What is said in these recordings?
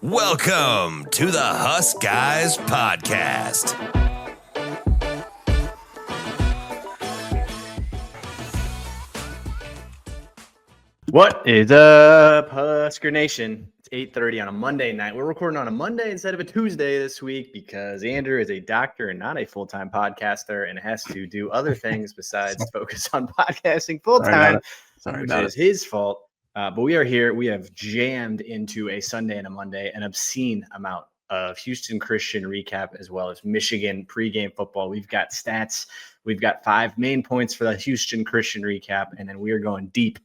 Welcome to the Huskers podcast. What is up, Husker Nation? It's 8:30 on a Monday night. We're recording on a Monday instead of a Tuesday this week because Andrew is a doctor and not a full-time podcaster and has to do other things besides focus on podcasting full-time, which is his fault. But we are here. We have jammed into a Sunday and a Monday an obscene amount of Houston Christian recap as well as Michigan pregame football. We've got stats. We've got 5 main points for the Houston Christian recap, and then we are going deep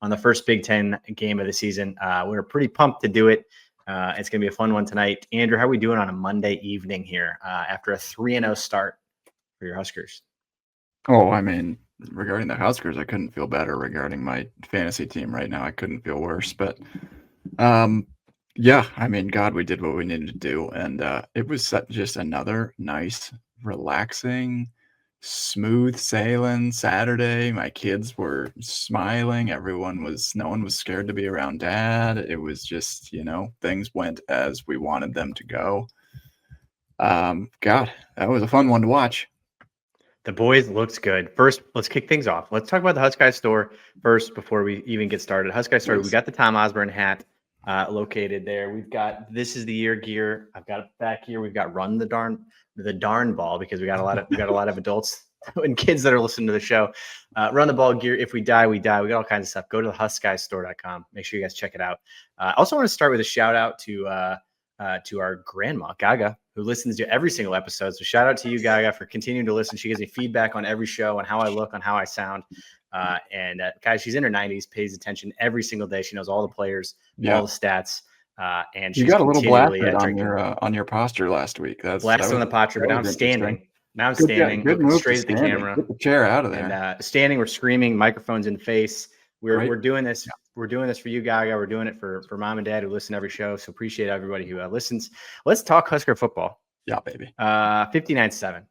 on the first Big Ten game of the season. We're pretty pumped to do it. It's going to be a fun one tonight. Andrew, how are we doing on a Monday evening here after a 3-0 start for your Huskers? Oh, I mean, regarding the Huskers, I couldn't feel better. Regarding my fantasy team right now, I couldn't feel worse. But yeah, I mean, God, we did what we needed to do. And it was just another nice, relaxing, smooth sailing Saturday. My kids were smiling. No one was scared to be around Dad. It was just, things went as we wanted them to go. God, that was a fun one to watch. The boys looked good. First, let's kick things off. Let's talk about the Huskers store first before we even get started. Huskers store, we got the Tom Osborne hat located there. We've got This Is the Year gear. I've got it back here. We've got Run the Darn Ball because we got a lot of adults and kids that are listening to the show. Run the Ball gear. If we die, we die. We got all kinds of stuff. Go to the huskeysstore.com. Make sure you guys check it out. I also want to start with a shout out to our grandma, Gaga, who listens to every single episode. So shout out to you, Gaga, for continuing to listen. She gives me feedback on every show, on how I look, on how I sound. And guys, she's in her 90s, pays attention every single day. She knows all the players, all the stats. And you got a little blasted on your posture last week. Blasted on the posture, but now I'm standing. Now I'm standing, looking straight at the camera. Get the chair out of there. And standing, we're screaming, microphones in face. We're doing this. Yeah. We're doing this for you, Gaga. We're doing it for mom and dad who listen to every show. So appreciate everybody who listens. Let's talk Husker football. Yeah, baby. 59-7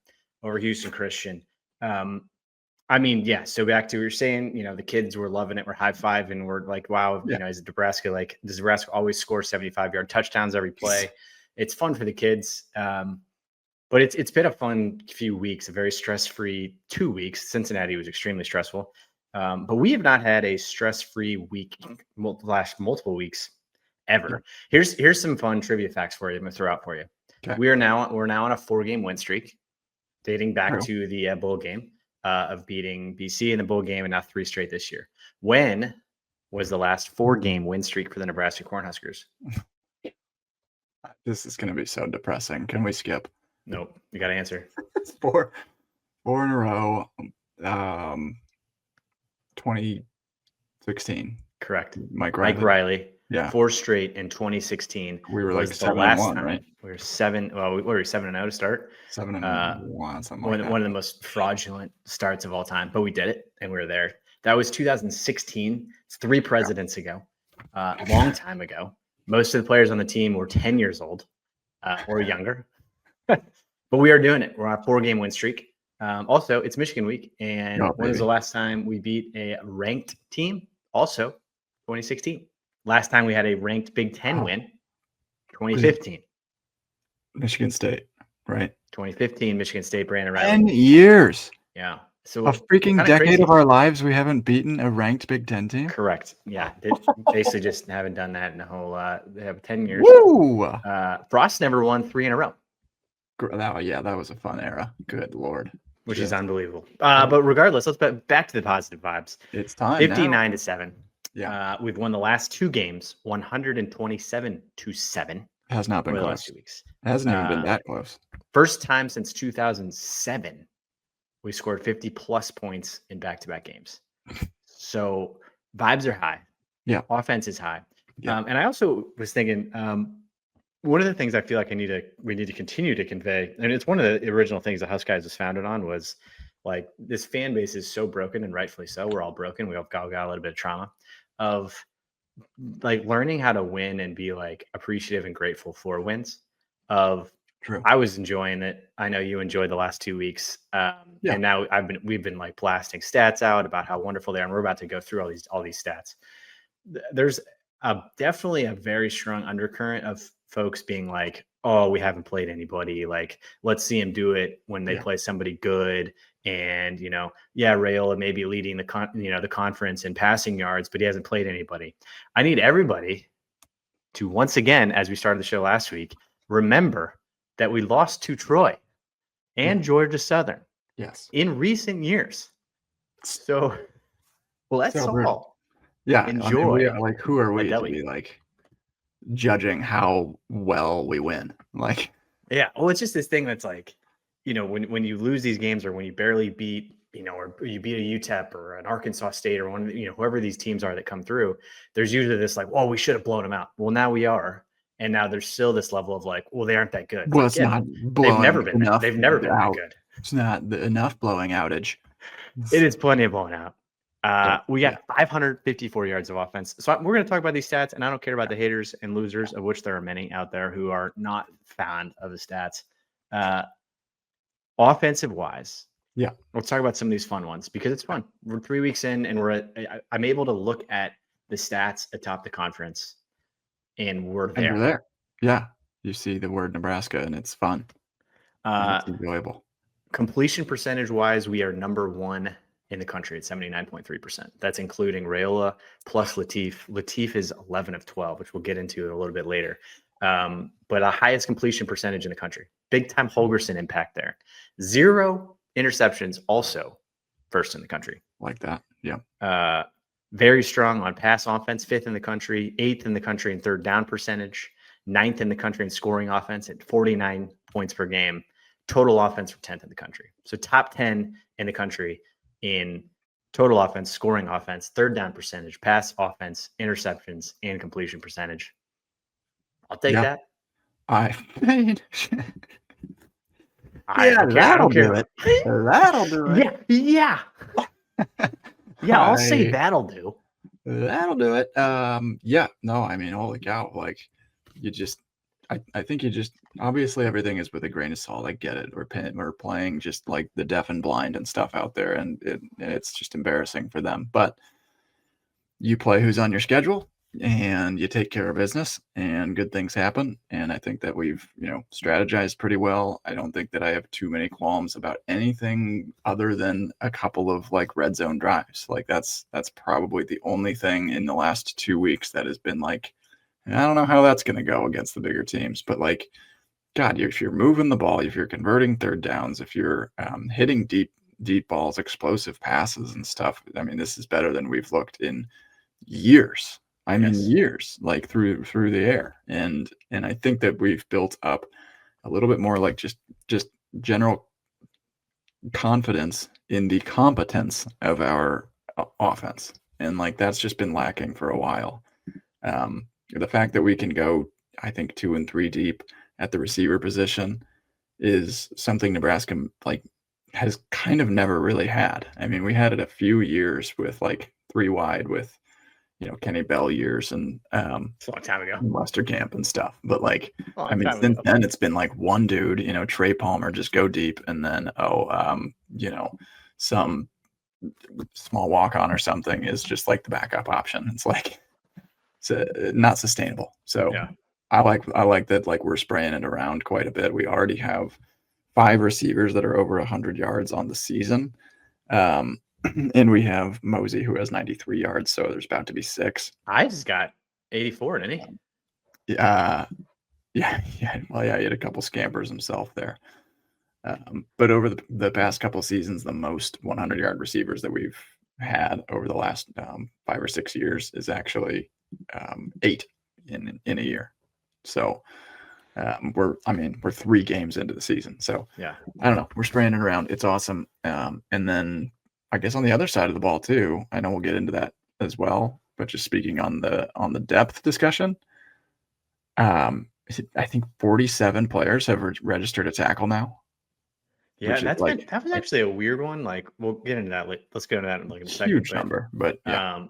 over Houston Christian. I mean, yeah. So back to what you're saying, the kids were loving it. We're high-fiving. We're like, wow, is Nebraska does Nebraska always score 75-yard touchdowns every play? It's fun for the kids. But it's been a fun few weeks, a very stress-free 2 weeks. Cincinnati was extremely stressful. But we have not had a stress-free week last multiple weeks ever. Here's some fun trivia facts for you. I'm gonna throw out for you. Okay. We're now on a 4-game win streak, dating back to the bowl game of beating BC in the bowl game, and now 3 straight this year. When was the last 4-game win streak for the Nebraska Cornhuskers? This is going to be so depressing. Can we skip? Nope. You got to answer. It's four in a row. 2016. Correct. Mike Riley. Yeah. 4 straight in 2016. We were like 7-1, right? We were 7. Well, we were 7-0 to start. 7-1, something like that. One of the most fraudulent starts of all time, but we did it and we were there. That was 2016. It's 3 presidents ago. A long time ago. Most of the players on the team were 10 years old or younger. But we are doing it. We're on a 4-game win streak. Also, it's Michigan week. And when was the last time we beat a ranked team? Also, 2016. Last time we had a ranked Big Ten win, 2015. Michigan State, right? 2015, Michigan State, Brandon Riley. 10 years. Yeah. So a freaking decade of our lives, we haven't beaten a ranked Big Ten team? Correct. Yeah. They basically just haven't done that in a whole they have 10 years. Woo! Frost never won 3 in a row. That was a fun era. Good Lord. Which is unbelievable. But regardless, let's back to the positive vibes. It's time. 59-7. Yeah. We've won the last 2 games, 127-7. Has not been close. The last 2 weeks. It hasn't even been that close. First time since 2007, we scored 50-plus points in back-to-back games. So vibes are high. Yeah. Offense is high. Yeah. And I also was thinking, one of the things I feel like we need to continue to convey, and it's one of the original things that Huskers was founded on, was like this fan base is so broken, and rightfully so. We're all broken. We all got a little bit of trauma of like learning how to win and be like appreciative and grateful for wins. True. I was enjoying it. I know you enjoyed the last 2 weeks. And now we've been like blasting stats out about how wonderful they are. And we're about to go through all these stats. There's definitely a very strong undercurrent of folks being like, oh, we haven't played anybody. Like, let's see him do it when they play somebody good. And, Rayola may be leading the conference in passing yards, but he hasn't played anybody. I need everybody to once again, as we started the show last week, remember that we lost to Troy and Georgia Southern in recent years. So let's all enjoy. I mean, who are we to W. be like judging how well we win? Like, well, it's just this thing that's like, when you lose these games or when you barely beat, or you beat a UTEP or an Arkansas State or one, whoever these teams are that come through, there's usually this like, well, we should have blown them out. Well, now we are. And now there's still this level of like, well, they aren't that good. Well, it's not blowing. They've never been enough. They've never been that good. It's not enough blowing outage. It is plenty of blowing out. We got 554 yards of offense. So we're going to talk about these stats, and I don't care about the haters and losers, of which there are many out there who are not fond of the stats. Offensive wise, let's talk about some of these fun ones because it's fun. We're 3 weeks in, and I'm able to look at the stats atop the conference, and we're there. And you're there. Yeah, you see the word Nebraska, and it's fun. It's enjoyable. Completion percentage wise, we are number one in the country at 79.3%. That's including Rayola plus Latif. Latif is 11 of 12, which we'll get into a little bit later. But the highest completion percentage in the country. Big time Holgerson impact there. 0 interceptions, also first in the country. Like that. Yeah. Very strong on pass offense, 5th in the country, 8th in the country in third down percentage, 9th in the country in scoring offense at 49 points per game. Total offense for 10th in the country. So top 10 in the country in total offense, scoring offense, third down percentage, pass offense, interceptions, and completion percentage. I'll take that. That'll do it. That'll do it. Yeah. I'll say that'll do. That'll do it. No, I mean, holy cow. Like, I think you just obviously everything is with a grain of salt. I get it. We're playing just like the deaf and blind and stuff out there, and it's just embarrassing for them. But you play who's on your schedule, and you take care of business, and good things happen. And I think that we've strategized pretty well. I don't think that I have too many qualms about anything other than a couple of like red zone drives. Like that's probably the only thing in the last 2 weeks that has been like, I don't know how that's going to go against the bigger teams, but like, God, if you're moving the ball, if you're converting third downs, if you're hitting deep balls, explosive passes and stuff, I mean, this is better than we've looked in years. I mean, years, like through the air. And I think that we've built up a little bit more like just general confidence in the competence of our offense. And like, that's just been lacking for a while. The fact that we can go, I think, 2 and 3 deep at the receiver position is something Nebraska like has kind of never really had. I mean, we had it a few years with like 3 wide with, Kenny Bell years and it's a long time ago, Westerkamp and stuff. But like, I mean, since then it's been like one dude, Trey Palmer, just go deep, and then some small walk on or something is just like the backup option. It's like not sustainable. So I like that. Like, we're spraying it around quite a bit. We already have 5 receivers that are over 100 yards on the season. And we have Mosey, who has 93 yards. So there's about to be 6. I just got 84, didn't he? Yeah. Well, he had a couple scampers himself there. But over the past couple seasons, the most 100-yard receivers that we've had over the last 5 or 6 years is actually 8 in a year. So we're 3 games into the season. So I don't know. We're spraying it around. It's awesome. And then I guess on the other side of the ball too, I know we'll get into that as well, but just speaking on the depth discussion, I think 47 players have registered a tackle now. Yeah, that was actually a weird one. Like, we'll get into that. Let's get into that in like a second. Huge number, but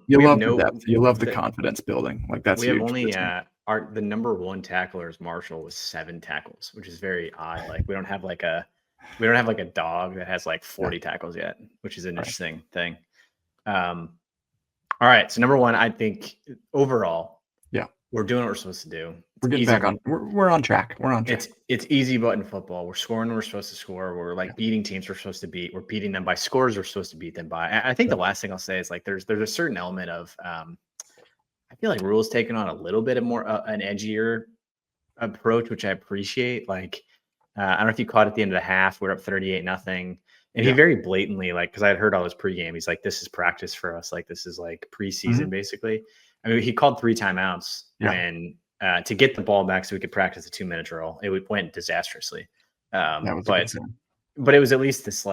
you love the depth. You love the confidence building. Like, that's we have huge. only the number 1 tackler Marshall with 7 tackles, which is very odd. Like, we don't have like a dog that has like 40 tackles yet, which is an interesting thing. All right, so number 1, I think overall, We're doing what we're supposed to do. We're getting back on. We're on track. We're on track. It's easy button football. We're scoring when we're supposed to score. We're like beating teams we're supposed to beat. We're beating them by scores we're supposed to beat them by. I think the last thing I'll say is like there's a certain element of I feel like rules taking on a little bit of more an edgier approach, which I appreciate. Like I don't know if you caught at the end of the half, we're up 38-0. And he very blatantly, like, because I had heard all his pregame, he's like, this is practice for us. Like, this is like preseason, basically. I mean, he called 3 timeouts when to get the ball back so we could practice a 2-minute drill. It went disastrously. But it was at least this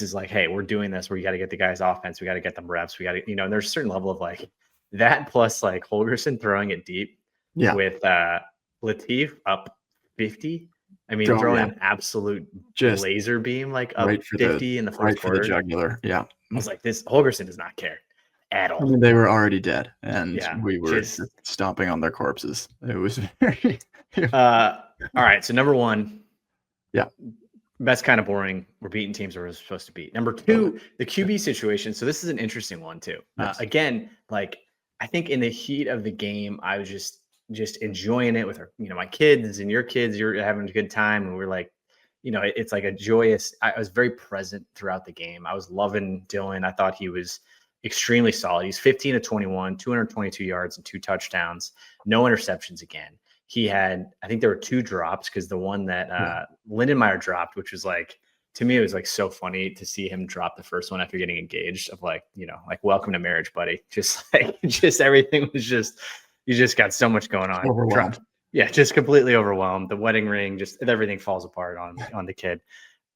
is like, hey, we're doing this. We got to get the guys offense. We got to get them reps. We got to, and there's a certain level of like that plus like Holgerson throwing it deep with Latif up 50. I mean, throwing an absolute just laser beam like up 50 in the first quarter. For the jugular. Yeah. I was like, this Holgerson does not care at all. I mean, they were already dead, and we were just stomping on their corpses. It was very. All right. So number 1. Yeah. That's kind of boring. We're beating teams we're supposed to beat. Number 2, the QB situation. So this is an interesting one too. Yes. Again, like I think in the heat of the game, I was just enjoying it with our, my kids and your kids. You're having a good time, and we're like, it's like a joyous. I was very present throughout the game. I was loving Dylan. I thought he was extremely solid. He's 15 of 21, 222 yards and 2 touchdowns, no interceptions again. He had, I think there were 2 drops because the one that Lindenmeyer dropped, which was like, to me, it was like so funny to see him drop the first one after getting engaged of like, like welcome to marriage, buddy. Just like, everything was just, you just got so much going on. Overwhelmed. Yeah, just completely overwhelmed. The wedding ring, just everything falls apart on the kid.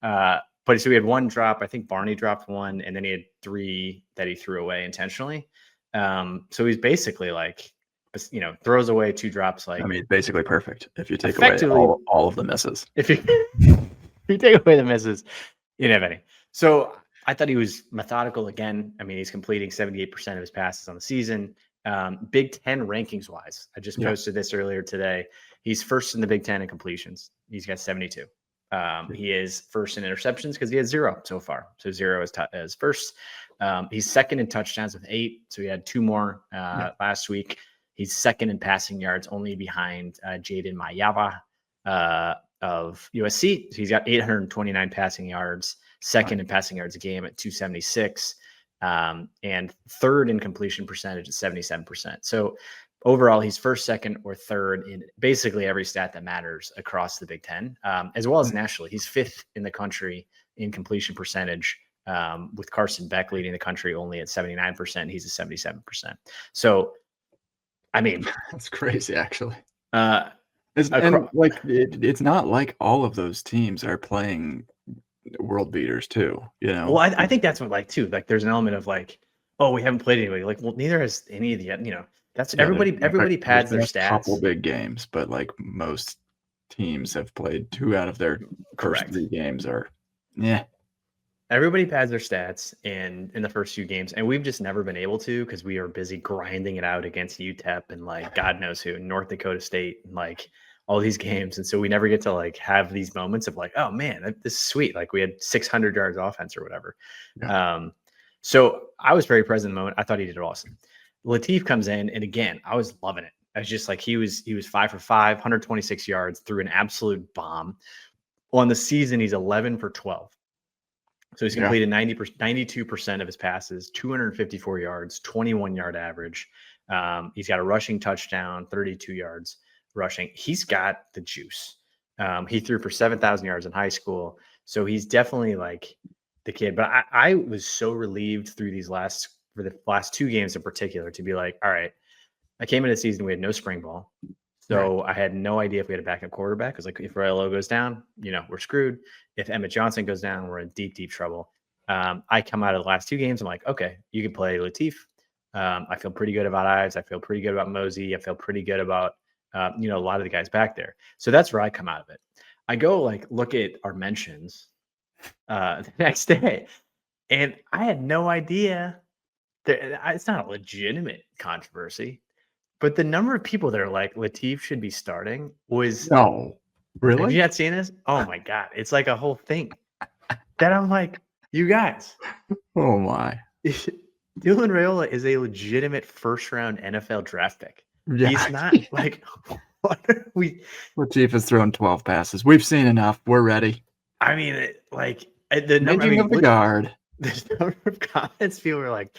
But so we had 1 drop. I think Barney dropped 1, and then he had 3 that he threw away intentionally. So he's basically like, throws away 2 drops. Like, I mean, basically perfect if you take away all of the misses. If you take away the misses, you didn't have any. So I thought he was methodical again. I mean, he's completing 78% of his passes on the season. Big Ten rankings wise, I just posted this earlier today. He's first in the Big Ten in completions. He's got 72. He is first in interceptions because he has 0 so far. So 0 is first. He's second in touchdowns with 8. So he had 2 more last week. He's second in passing yards, only behind Jaden Mayava of USC. So he's got 829 passing yards, second in passing yards a game at 276, and third in completion percentage at 77%. So overall, he's first, second, or third in basically every stat that matters across the Big Ten, as well as nationally. He's 5th in the country in completion percentage, with Carson Beck leading the country only at 79%. He's at 77%. So, I mean, that's crazy, actually. It's not like all of those teams are playing world beaters too, Well, I think that's what like there's an element of like, oh, we haven't played anybody. Like, well, neither has any of the that's everybody pads their stats. A couple big games, but like most teams have played 2 out of their first 3 games or Everybody pads their stats in the first few games, and we've just never been able to because we are busy grinding it out against UTEP and like God knows who, North Dakota State, and like all these games. And so we never get to like have these moments of like, oh man, this is sweet. Like we had 600 yards offense or whatever. Yeah. So I was very present in the moment. I thought he did awesome. Latif comes in, and again, I was loving it. I was just like, he was 5 for 5, 126 yards, threw an absolute bomb. On the season, he's 11 for 12. So he's completed 92% of his passes, 254 yards, 21-yard average. He's got a rushing touchdown, 32 yards rushing. He's got the juice. He threw for 7,000 yards in high school. So he's definitely like the kid. But I was so relieved through for the last 2 games in particular to be like, all right, I came into the season, we had no spring ball. So I had no idea if we had a backup quarterback. Because like if Railo goes down, we're screwed. If Emmett Johnson goes down, we're in deep, deep trouble. I come out of the last 2 games. I'm like, okay, you can play Latif. I feel pretty good about Ives. I feel pretty good about Mosey. I feel pretty good about, a lot of the guys back there. So that's where I come out of it. I go like look at our mentions the next day, and I had no idea that it's not a legitimate controversy. But the number of people that are like Latif should be starting was really. Have you not seen this? Oh my God. It's like a whole thing that I'm like, you guys. Oh my. Dylan Raiola is a legitimate first round NFL draft pick. Yeah. He's not like what are we. Latif has thrown 12 passes. We've seen enough. We're ready. I mean, the number. I Changing mean, of the guard. the number of comments people were like,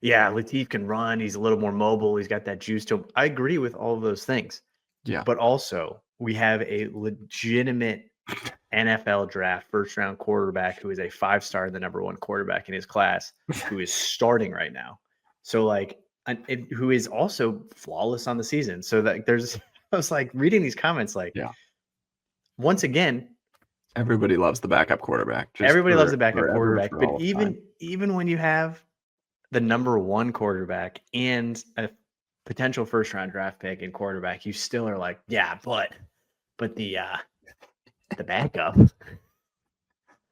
"Yeah, Latif can run. He's a little more mobile. He's got that juice to him." I agree with all of those things. Yeah. But also, we have a legitimate NFL draft first-round quarterback who is a 5-star, the number 1 quarterback in his class, who is starting right now. So, like, who is also flawless on the season. So that I was like reading these comments, like, Yeah. once again, Everybody loves the backup quarterback. everybody loves the backup forever, quarterback. for But all of time. even when you have the number 1 quarterback and a potential first-round draft pick and quarterback, you still are like, yeah, but the backup.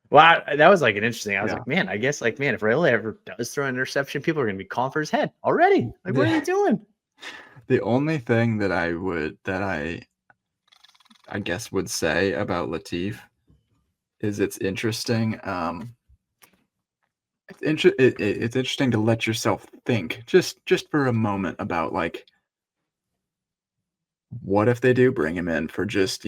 Well, that was like an interesting. I was Yeah. like, man, I guess like, man, if Rayleigh ever does throw an interception, people are going to be calling for his head already. Like, what are you doing? The only thing that I guess would say about Latif is it's interesting. It's interesting to let yourself think just for a moment about like, what if they do bring him in for just,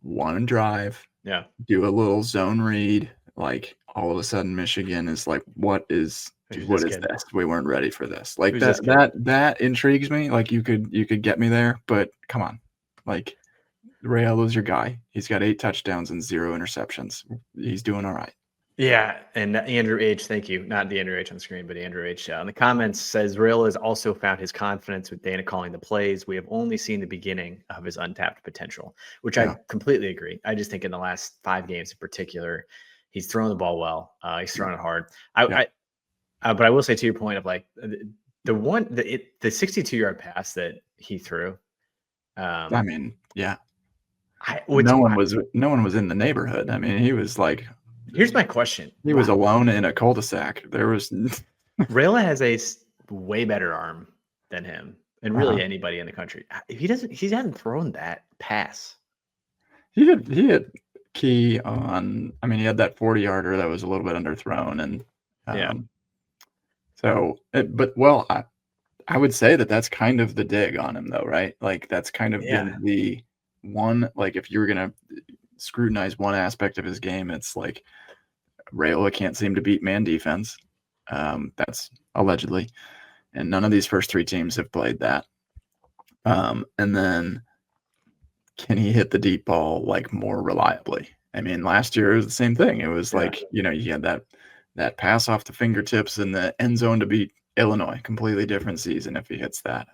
one drive, Yeah. do a little zone read, like all of a sudden Michigan is like, what is Who's what this is kid? this? We weren't ready for this. Like Who's this kid? that intrigues me. Like you could get me there, but come on. Like Rayo's your guy. He's got 8 touchdowns and 0 interceptions. He's doing all right. Yeah, and Andrew H, thank you. Not the Andrew H on the screen, but Andrew H in the comments says Rail has also found his confidence with Dana calling the plays. We have only seen the beginning of his untapped potential, which Yeah. I completely agree. I just think in the last 5 games in particular, he's thrown the ball well. He's thrown it hard. But I will say to your point of like the 62-yard pass that he threw. I mean, yeah. No one was in the neighborhood. I mean, he was like, here's my question. He was alone in a cul-de-sac. There was Rayla has a way better arm than him, and really anybody in the country. He hasn't thrown that pass. He had key on. I mean, he had that 40-yarder that was a little bit underthrown, and So, I would say that that's kind of the dig on him, though, right? Like that's kind of been the one. Like if you were gonna scrutinize one aspect of his game, it's like Rayola can't seem to beat man defense. That's allegedly, and none of these first 3 teams have played that. And then can he hit the deep ball like more reliably? I mean, last year it was the same thing. It was like, you had that pass off the fingertips in the end zone to beat Illinois, completely different season if he hits that.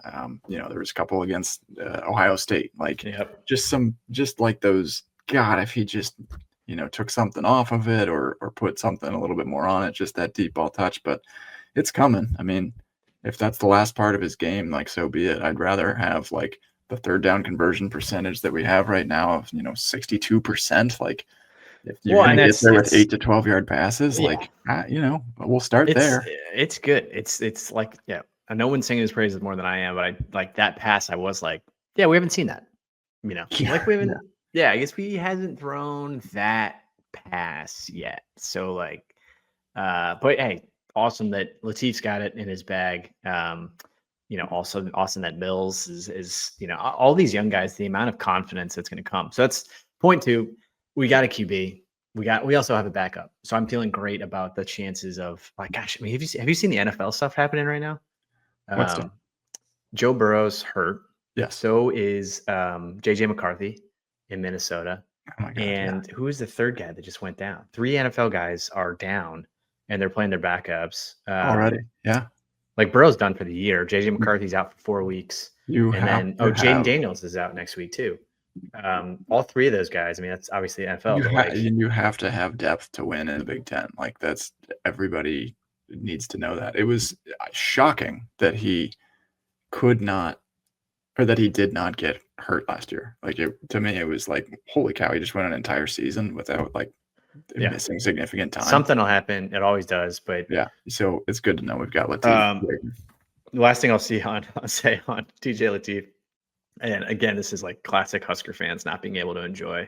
There was a couple against Ohio State, like just like those. God, if he just took something off of it or put something a little bit more on it, just that deep ball touch. But it's coming. I mean, if that's the last part of his game, like so be it. I'd rather have like the third down conversion percentage that we have right now of 62%. Like if you're gonna get there with 8 to 12 yard passes, we'll start there. It's good. It's like no one's singing his praises more than I am, but I like that pass. I was like, we haven't seen that. Like we haven't. I guess he hasn't thrown that pass yet. So like, but hey, awesome that Latif's got it in his bag. Also awesome that Mills is all these young guys, the amount of confidence that's going to come. So that's point 2. We got a QB. We also have a backup. So I'm feeling great about the chances of like, gosh, I mean, have you seen the NFL stuff happening right now? What's that? Joe Burrow's hurt. Yes. So is JJ McCarthy in Minnesota. Oh my God, and who is the third guy that just went down? 3 NFL guys are down and they're playing their backups. Already. Yeah. Like Burrow's done for the year. JJ McCarthy's out for 4 weeks. Jaden Daniels is out next week too. All 3 of those guys. I mean, that's obviously NFL. You have to have depth to win in the Big Ten. Like that's everybody needs to know that. It was shocking that he could not, or that he did not get hurt last year. Like to me, it was like, holy cow, he just went an entire season without missing significant time. Something will happen. It always does. But so it's good to know we've got Latif. The last thing I'll say on TJ Latif, and again, this is like classic Husker fans not being able to enjoy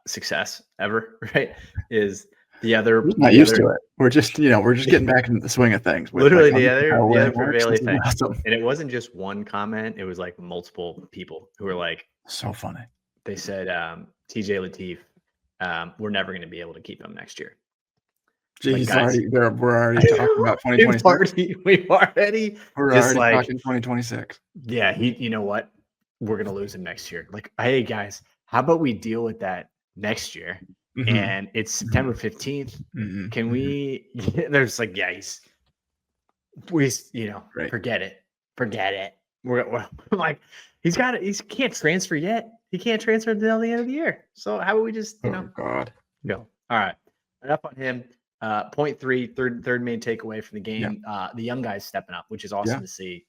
success ever, right? Is We're not used to it. We're just getting back into the swing of things. With Literally like, the other prevailing this is thing, awesome. and it wasn't just one comment; it was like multiple people who were like, So funny. they said, "TJ Lateef, we're never going to be able to keep him next year." Jeez, guys- we're already talking about 2026. We've already We're just already like, talking 2026. yeah, you know what? We're gonna lose him next year. Like, hey guys, how about we deal with that next year? Mhm. And it's September 15th. Mhm. Can Mhm. we? They're just like, yeah, we, Right. forget it. We're like, he can't transfer yet. He can't transfer until the end of the year. So how about we just, Oh God. go? All right, enough on him. Point three, third main takeaway from the game. The young guys stepping up, which is awesome to see.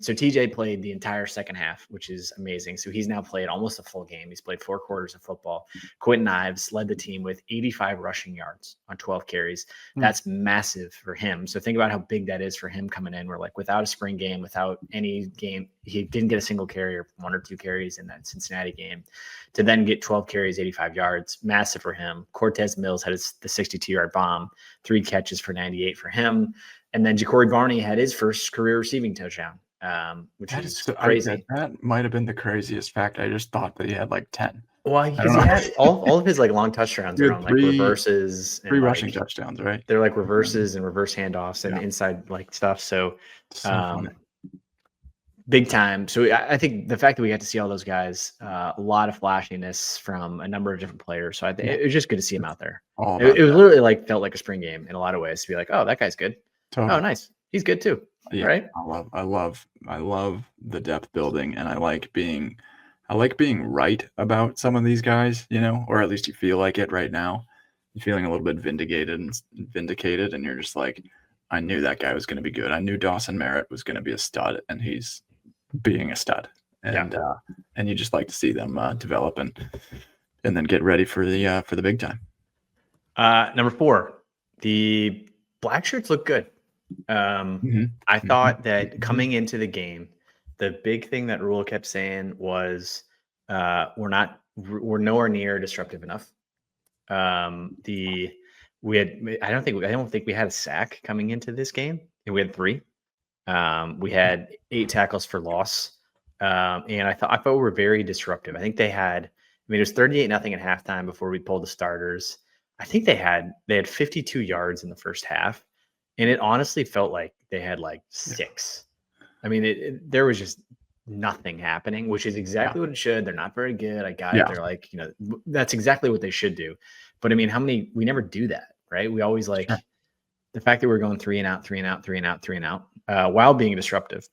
So TJ played the entire second half, which is amazing. So he's now played almost a full game. He's played 4 quarters of football. Quentin Ives led the team with 85 rushing yards on 12 carries. That's massive for him. So think about how big that is for him coming in. We're like, without a spring game, without any game, he didn't get a single carry or 1 or 2 carries in that Cincinnati game. To then get 12 carries, 85 yards, massive for him. Cortez Mills had the 62-yard bomb, 3 catches for 98 for him. And then Ja'Cory Varney had his first career receiving touchdown, which is crazy. That might have been the craziest fact. I just thought that he had like 10. Well, because he had all of his like long touchdowns are on like reverses and 3 rushing touchdowns, right? They're like reverses and reverse handoffs and inside like stuff. So, funny. Big time. So I think the fact that we got to see all those guys, a lot of flashiness from a number of different players. So I think it was just good to see him out there. It was literally like felt like a spring game in a lot of ways to be like, oh, that guy's good. Totally. Oh, nice. He's good too. Yeah, right? I love the depth building, and I like being right about some of these guys, or at least you feel like it right now. You're feeling a little bit vindicated, and you're just like, I knew that guy was going to be good. I knew Dawson Merritt was going to be a stud, and he's being a stud. And and you just like to see them develop and then get ready for the big time. Number 4, the black shirts look good. I thought that coming into the game, the big thing that Rule kept saying was we're nowhere near disruptive enough. I don't think we had a sack coming into this game. We had 3. We had 8 tackles for loss. And I thought we were very disruptive. I think they had, it was 38-0 at halftime before we pulled the starters. I think they had 52 yards in the first half. And it honestly felt like they had like 6. I mean, there was just nothing happening, which is exactly what it should. They're not very good. I got it. They're like, that's exactly what they should do. But I mean, we never do that, right? We always like the fact that we're going 3 and out, 3 and out, 3 and out, 3 and out, while being disruptive.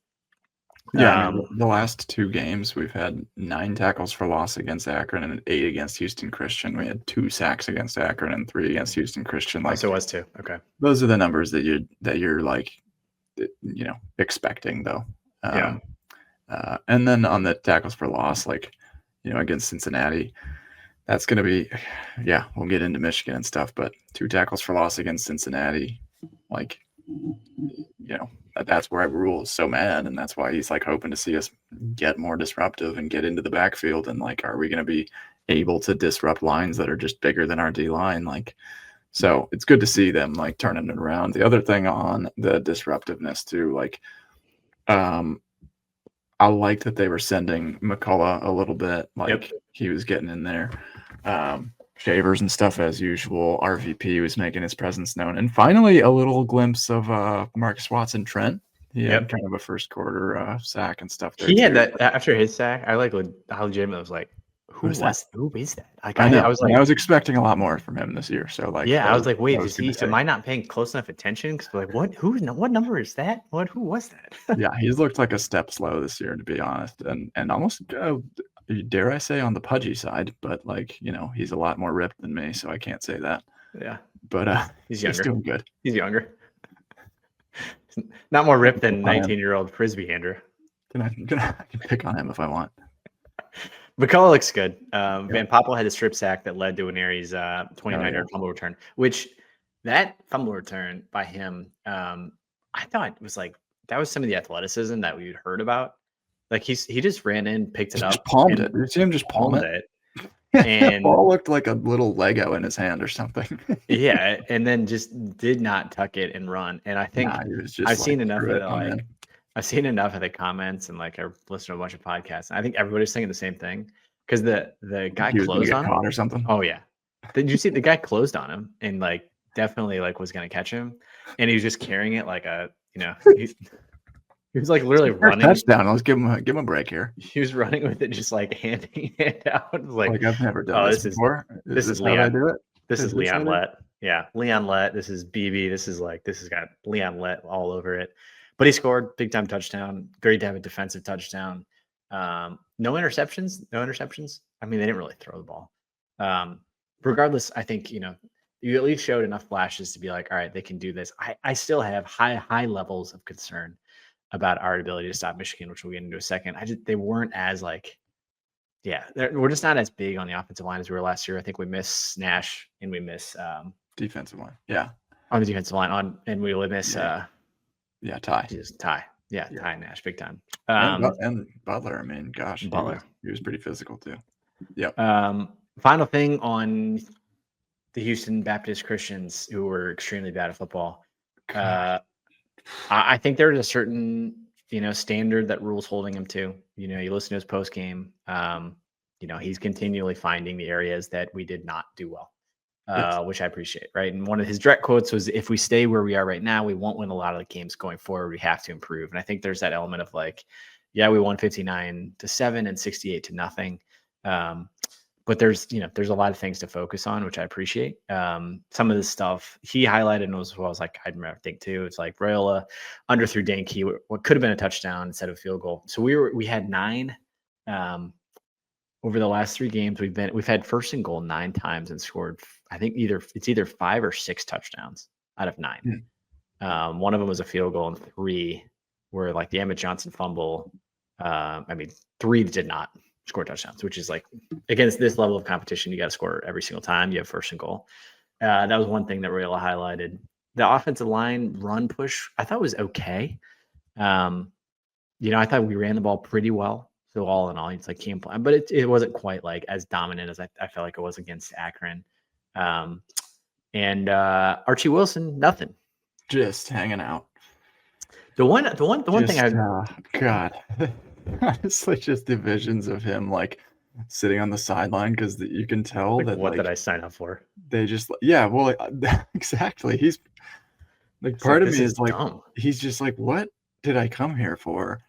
Yeah, the last 2 games we've had 9 tackles for loss against Akron and 8 against Houston Christian. We had 2 sacks against Akron and 3 against Houston Christian. So it was 2. Okay, those are the numbers that you're like, expecting though. And then on the tackles for loss, like against Cincinnati, that's going to be, we'll get into Michigan and stuff, but 2 tackles for loss against Cincinnati, like, that's where Rule is so mad, and that's why he's like hoping to see us get more disruptive and get into the backfield. And like, are we going to be able to disrupt lines that are just bigger than our D line? Like, so it's good to see them like turning it around. The other thing on the disruptiveness too, like, I liked that they were sending McCullough a little bit, like he was getting in there. Shavers and stuff as usual. RVP was making his presence known, and finally a little glimpse of Marcus Watson Trent. He had kind of a first quarter sack and stuff there. He had that after his sack. I like how legitimately was like, who is that? Like, I was like, I was expecting a lot more from him this year. So like, I was like, wait, am I not paying close enough attention? Because like, what number is that? Who was that? Yeah, he's looked like a step slow this year, to be honest, and almost dare I say on the pudgy side, but like, he's a lot more ripped than me, so I can't say that. Yeah, but he's younger. He's doing good. He's younger. Not more ripped than 19-year-old Frisbee Andrew. I can pick on him if I want. McCullough looks good. Van Poppel had a strip sack that led to an Aries 29-yard fumble return, which that fumble return by him, I thought was like, that was some of the athleticism that we'd heard about. Like he just ran in, picked it up. Just palmed it. You see him just palm it? And ball looked like a little Lego in his hand or something. yeah, and then just did not tuck it and run. And I think Nah, he was just I've like, seen enough of screw it, the I'm in. I've seen enough of the comments and like I've listened to a bunch of podcasts. And I think everybody's saying the same thing because the guy He was gonna closed get on him. caught or something. Oh yeah, did you see the guy closed on him and like definitely like was gonna catch him, and he was just carrying it like he was like literally First running. touchdown. Let's give him a break here. He was running with it, just like handing it out. It was like, Like, I've never done oh, this before. Is this is this how they Leon. do it? This is This how Leon they- Lett. Yeah, Leon Lett. This is BB. This has got Leon Lett all over it. But he scored big time touchdown. Great to have a defensive touchdown. No interceptions. No interceptions. I mean, they didn't really throw the ball. Regardless, I think you at least showed enough flashes to be like, all right, they can do this. I still have high levels of concern about our ability to stop Michigan, which we'll get into a second. They weren't as like, yeah, we're just not as big on the offensive line as we were last year. I think we miss Nash and we miss defensive line. Yeah. on the defensive line and we will miss Ty. Ty. Yeah, Yeah. Ty and Nash big time. And Butler. I mean, gosh, Butler. He was pretty physical too. Yeah. Final thing on the Houston Baptist Christians, who were extremely bad at football. I think there's a certain standard that Rule's holding him to. You listen to his post game. He's continually finding the areas that we did not do well, which I appreciate. Right, and one of his direct quotes was, "If we stay where we are right now, we won't win a lot of the games going forward. We have to improve." And I think there's that element of like, yeah, we won 59-7 and 68-0. But there's a lot of things to focus on, which I appreciate. Some of the stuff he highlighted and was like, I remember think too. It's like Rayola underthrew Danke, what could have been a touchdown instead of a field goal. So we had 9 over the last 3 games. We've had first and goal 9 times and scored. I think it's either 5 or 6 touchdowns out of 9. One of them was a field goal, and 3 were like the Emmett Johnson fumble. 3 did not score touchdowns, which is like, against this level of competition, you got to score every single time you have first and goal. That was one thing that Rayola highlighted. The offensive line run push, I thought was okay. I thought we ran the ball pretty well. So all in all, it's like game plan, but it wasn't quite like as dominant as I felt like it was against Akron. And Archie Wilson, nothing. Just hanging out. The one thing God. Honestly, just the visions of him like sitting on the sideline, because you can tell that what like, did I sign up for? They just exactly. He's like, It's part like, of this me is is like, dumb. he's just like, what did I come here for?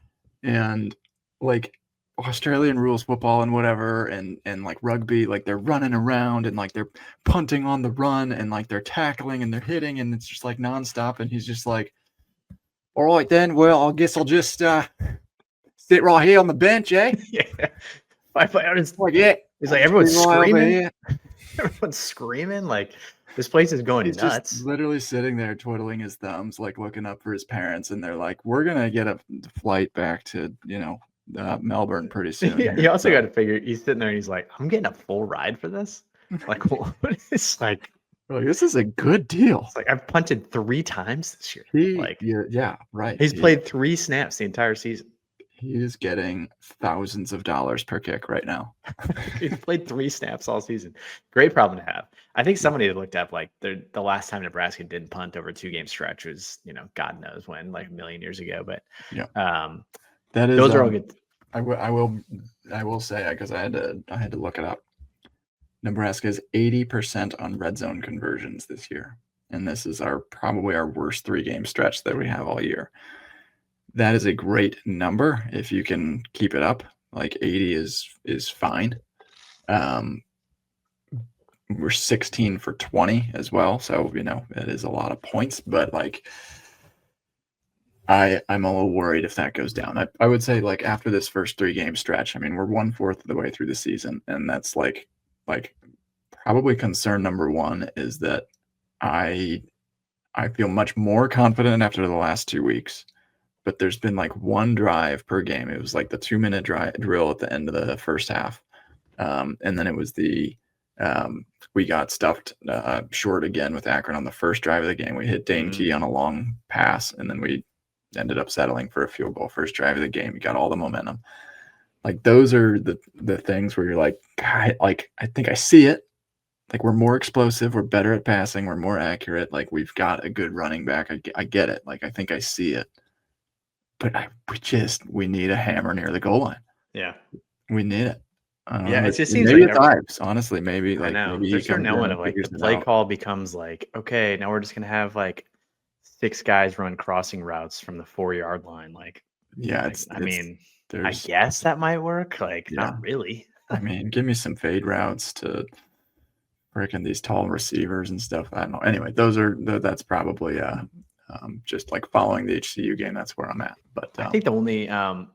And like Australian rules football and whatever, and like rugby, like they're running around and like they're punting on the run and like they're tackling and they're hitting, and it's just like nonstop. And he's just like, all right then, well, I guess I'll just sit right here on the bench, eh? Yeah. It's like, yeah. It's like everyone's Right over screaming. here. Everyone's screaming. Like, this place is going He's nuts. just literally sitting there twiddling his thumbs, like looking up for his parents, and they're like, "We're gonna get a flight back to Melbourne pretty soon." You also got to figure, he's sitting there and he's like, I'm getting a full ride for this. Like, what is like? This is a good deal. It's like, I've punted 3 times this year. Right. He's played 3 snaps the entire season. He is getting thousands of dollars per kick right now. He's played 3 snaps all season. Great problem to have. I think somebody had looked up like the last time Nebraska didn't punt over 2-game stretch was, God knows when, like a million years ago. But that is, those are all good. I will say, because I had to look it up. Nebraska is 80% on red zone conversions this year, and this is probably our worst 3-game stretch that we have all year. That is a great number if you can keep it up. Like 80 is fine. We're 16 for 20 as well, so it is a lot of points. But like, I'm a little worried if that goes down. I would say, like, after this first 3-game stretch, I mean, we're 1/4 of the way through the season, and that's like probably concern number 1 is that I feel much more confident after the last 2 weeks. But there's been like 1 drive per game. It was like the 2-minute drill at the end of the first half. And then it was we got stuffed short again with Akron on the first drive of the game. We hit Danke on a long pass, and then we ended up settling for a field goal first drive of the game. We got all the momentum. Like those are the things where you're like, God, like I think I see it. Like we're more explosive, we're better at passing, we're more accurate. Like we've got a good running back. I get it. Like I think I see it. But we need a hammer near the goal line. Yeah. We need it. I don't Yeah, know. it just seems Maybe like it's Ives, honestly. Maybe I like know. maybe he There's a certain comes in element and of like the figures it play out. call becomes like, okay, now we're just gonna have like 6 guys run crossing routes from the 4-yard line. Like, Yeah, I mean, I there's guess that might work. Like, yeah. not really. I mean, give me some fade routes to freaking these tall receivers and stuff. I don't know. Anyway, that's probably just like following the HCU game. That's where I'm at. But I think the only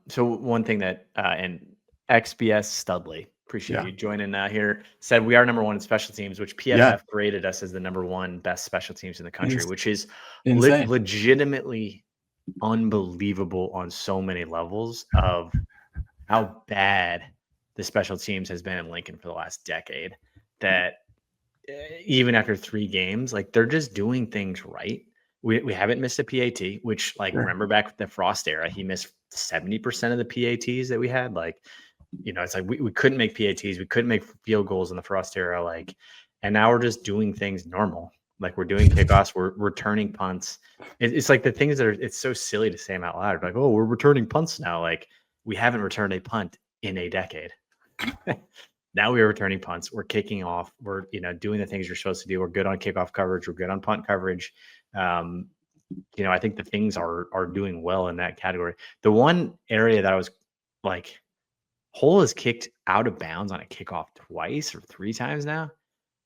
so one thing that and XBS Studley, appreciate Yeah. you joining here, said we are number 1 in special teams, which PFF Yeah. graded us as the number 1 best special teams in the country, which is insane. legitimately unbelievable on so many levels of how bad the special teams has been in Lincoln for the last decade. That even after 3 games, like they're just doing things right. We haven't missed a PAT, which like Sure. remember back with the Frost era, he missed 70% of the PATs that we had. Like, it's like we couldn't make PATs, we couldn't make field goals in the Frost era. Like, and now we're just doing things normal. Like we're doing kickoffs, we're returning punts. It's like the things that it's so silly to say them out loud. Like, oh, we're returning punts now. Like we haven't returned a punt in a decade. Now we are returning punts. We're kicking off. We're doing the things you're supposed to do. We're good on kickoff coverage. We're good on punt coverage. I think the things are doing well in that category. The one area that I was like, Hull has kicked out of bounds on a kickoff twice or 3 times now.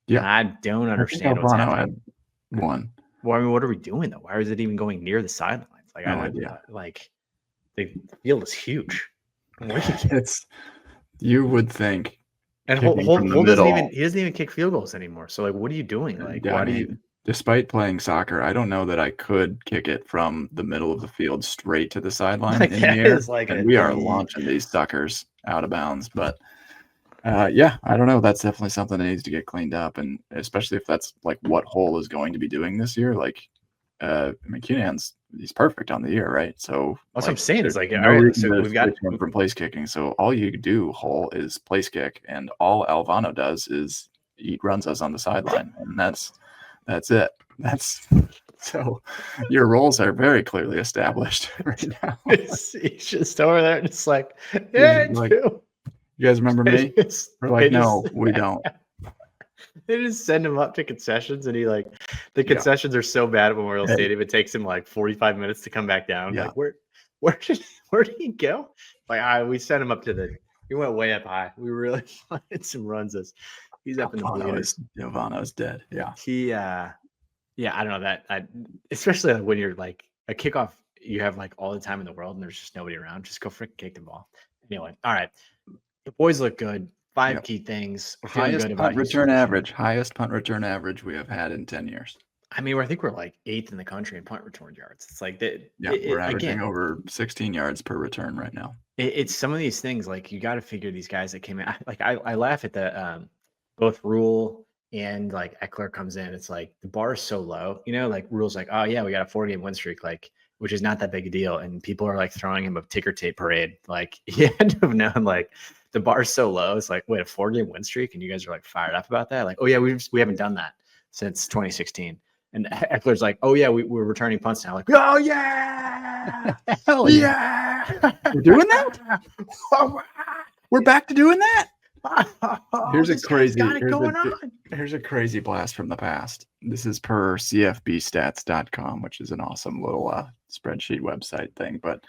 Yeah, and I don't understand what's happening. Had one. Well, I mean, what are we doing though? Why is it even going near the sidelines? Like, No idea. Like the field is huge. You would think. And Hull doesn't even kick field goals anymore. So like, what are you doing? Like, why do you? Despite playing soccer, I don't know that I could kick it from the middle of the field straight to the sideline in the air. And we are launching these suckers out of bounds. But yeah, I don't know. That's definitely something that needs to get cleaned up, and especially if that's like what Hull is going to be doing this year. Like, he's perfect on the year, right? So that's what I'm saying. Is like, no reason so we've got him from place kicking. So all you do, Hull, is place kick, and all Alvano does is runs us on the sideline, and that's it. So your roles are very clearly established right now. He's just over there, and it's like, yeah, like, you guys remember me? We're like, no, we don't. They just send him up to concessions, and the concessions are so bad at Memorial Stadium, it takes him like 45 minutes to come back down. Yeah. Like, where did he go? Like, we sent him up to he went way up high. We really wanted some runs. He's up in the bleeders. Giovanna's dead. Yeah. I don't know that. Especially when you're like a kickoff, you have like all the time in the world, and there's just nobody around. Just go freaking kick the ball. Anyway, all right. The boys look good. 5 key things. Highest punt return average we have had in 10 years. I mean, I think we're like 8th in the country in punt return yards. It's like we're averaging over 16 yards per return right now. It's some of these things like you got to figure these guys that came in. Like I laugh at the both Rule and like Eckler comes in. It's like the bar is so low. Like Rule's like, oh yeah, we got a 4-game win streak, like, which is not that big a deal, and people are like throwing him a ticker tape parade. Like he had to have known like. The bar is so low. It's like, wait, a 4-game win streak, and you guys are like fired up about that. Like, oh yeah, we haven't done that since 2016. And Eckler's like, oh yeah, we're returning punts now. Like, oh yeah, hell yeah, we're doing that. We're back to doing that. Here's a crazy blast from the past. This is per CFBstats.com, which is an awesome little spreadsheet website thing, but.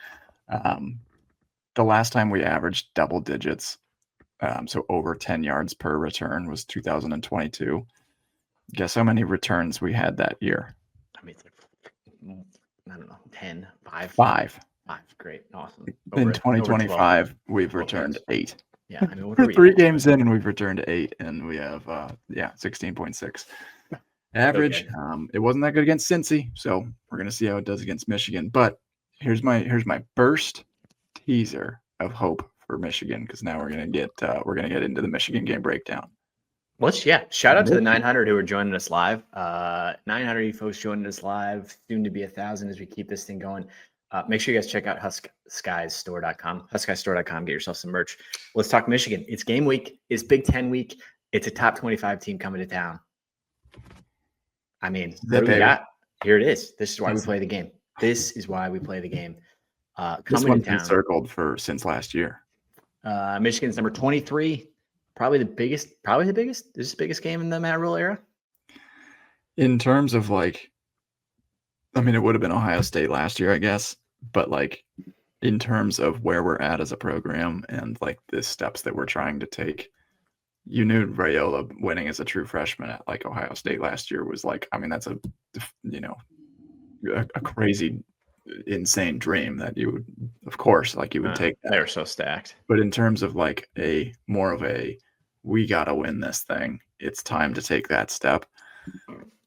The last time we averaged double digits, so over 10 yards per return, was 2022. Guess how many returns we had that year? I mean, it's like, I don't know, 10, 5. 5. Great. Awesome. In 2025, we've returned 8. Yeah. I mean, we're 3 games in, and we've returned 8, and we have, 16.6. Average. It wasn't that good against Cincy, so we're going to see how it does against Michigan. But here's my first teaser of hope for Michigan, because now we're gonna get into the Michigan game breakdown. Shout out to the 900 who are joining us live. 900 folks joining us live, soon to be 1,000 as we keep this thing going. Make sure you guys check out huskskiesstore.com. Huskskiesstore.com. Get yourself some merch. Let's talk Michigan. It's game week. It's Big Ten week. It's a top 25 team coming to town. I mean, what do we got? Here it is. This is why we play the game. This is why we play the game. This Coming one's to town. been circled since last year. Michigan's number 23. Probably the biggest. This is the biggest game in the Matt Rule era. In terms of like, I mean, it would have been Ohio State last year, I guess. But like, in terms of where we're at as a program and like the steps that we're trying to take, you knew Raiola winning as a true freshman at like Ohio State last year was like, I mean, that's a crazy, insane dream that you would, of course, like you would take that. They were so stacked. But in terms of like more of a, we got to win this thing. It's time to take that step.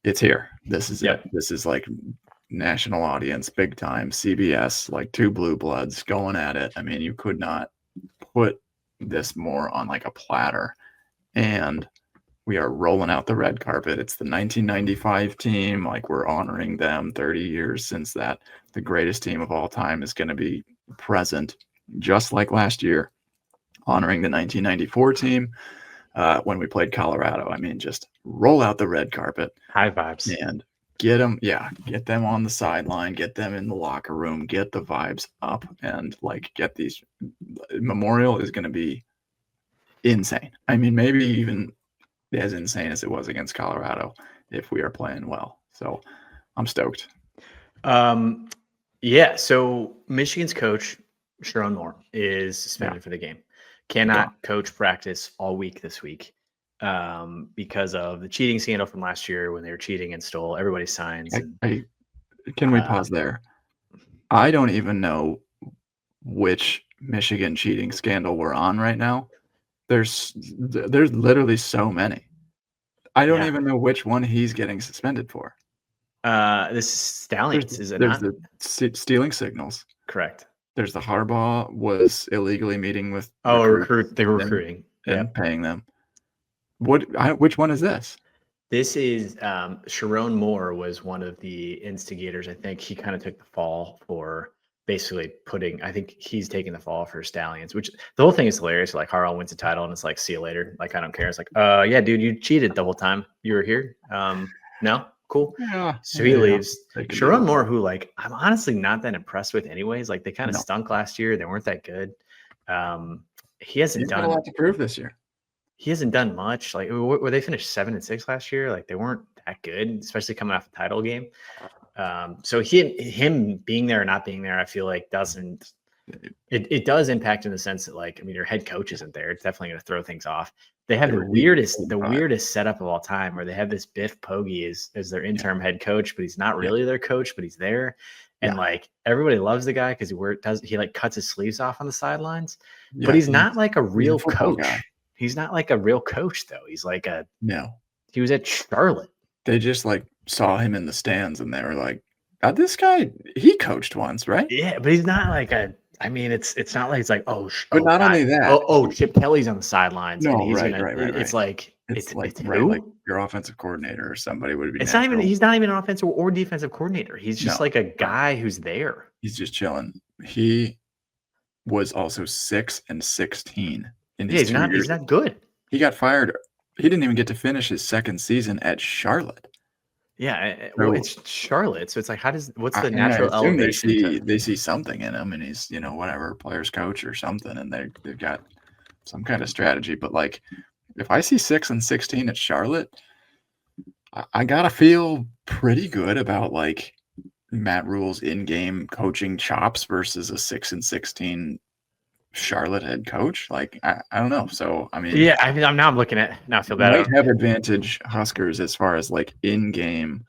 It's here. This is it. This is like national audience, big time, CBS, like two blue bloods going at it. I mean, you could not put this more on like a platter. And we are rolling out the red carpet. It's the 1995 team. Like we're honoring them 30 years since that. The greatest team of all time is going to be present, just like last year, honoring the 1994 team when we played Colorado. I mean, just roll out the red carpet. High vibes. And get them on the sideline, get them in the locker room, get the vibes up, and like get these. Memorial is going to be insane. I mean, maybe even as insane as it was against Colorado if we are playing well. So I'm stoked. Yeah. So Michigan's coach, Sharon Moore, is suspended for the game. Cannot coach practice all week this week because of the cheating scandal from last year when they were cheating and stole everybody's signs. Can we pause there? I don't even know which Michigan cheating scandal we're on right now. There's literally so many. I don't even know which one he's getting suspended for. This is Stallions, is it not? There's the stealing signals. Correct. There's the Harbaugh was illegally meeting with they were recruiting and paying them. Which one is this? This is Sharon Moore was one of the instigators. I think he kind of took the fall for basically I think he's taking the fall for Stallions, which the whole thing is hilarious. Like Harbaugh wins the title and it's like, see you later. Like, I don't care. It's like, yeah, dude, you cheated the whole time you were here. No, cool. Yeah. So he leaves. Sharon Moore, who like, I'm honestly not that impressed with anyways. Like they kind of stunk last year. They weren't that good. He hasn't done a lot to prove this year. He hasn't done much. Like where they finished 7-6 last year. Like they weren't that good, especially coming off a title game. So him being there or not being there, I feel like doesn't. It does impact in the sense that, like, I mean, your head coach isn't there. It's definitely going to throw things off. They have the weirdest setup of all time, where they have this Biff Poggi as their interim head coach, but he's not really their coach, but he's there, and like everybody loves the guy because he like cuts his sleeves off on the sidelines, but he's not like a real coach. He's not like a real coach though. He's like he was at Charlotte. They just like saw him in the stands and they were like, this guy, he coached once, right? Yeah, but he's not like it's not like it's like, but not only that. Chip Kelly's on the sidelines. No, and he's right. It's like it's like your offensive coordinator or somebody would be. It's natural. Not even. He's not even an offensive or defensive coordinator. He's just like a guy who's there. He's just chilling. He was also 6-16 in his 2 years. He's not good. He got fired. He didn't even get to finish his second season at Charlotte. Yeah, well, it's Charlotte, so it's like, what's the natural elevation? They see something in him, and he's whatever, players coach or something, and they've got some kind of strategy. But like, if I see 6-16 at Charlotte, I gotta feel pretty good about like Matt Rule's in-game coaching chops versus a 6-16 Charlotte head coach. Like, I don't know. So I mean, I'm looking at now. I feel better. Might have advantage Huskers as far as like in-game,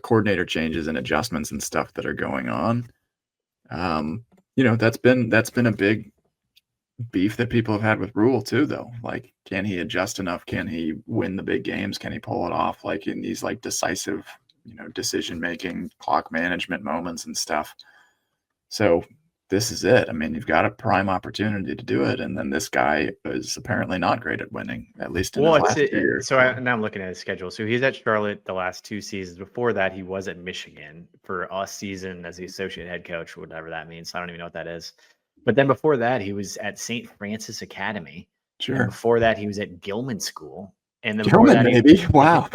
coordinator changes and adjustments and stuff that are going on. That's been a big beef that people have had with Rule too, though. Like, can he adjust enough? Can he win the big games? Can he pull it off? Like in these like decisive, decision making, clock management moments and stuff. So this is it. I mean, you've got a prime opportunity to do it, and then this guy is apparently not great at winning, at least in his Well, last 2 years. now I'm looking at his schedule. So he's at Charlotte the last 2 seasons. Before that, he was at Michigan for a season as the associate head coach, whatever that means. I don't even know what that is. But then before that, he was at St. Francis Academy. And Sure. before that, he was at Gilman School. And then Gilman, maybe. Wow.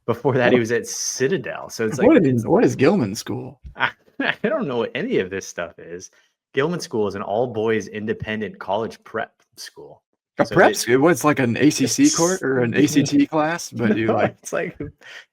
before that, he was at Citadel. So it's like, What is Gilman School? I don't know what any of this stuff is. Gilman School is an all-boys independent college prep school. A prep school? What's like an ACC course or an ACT class? But you like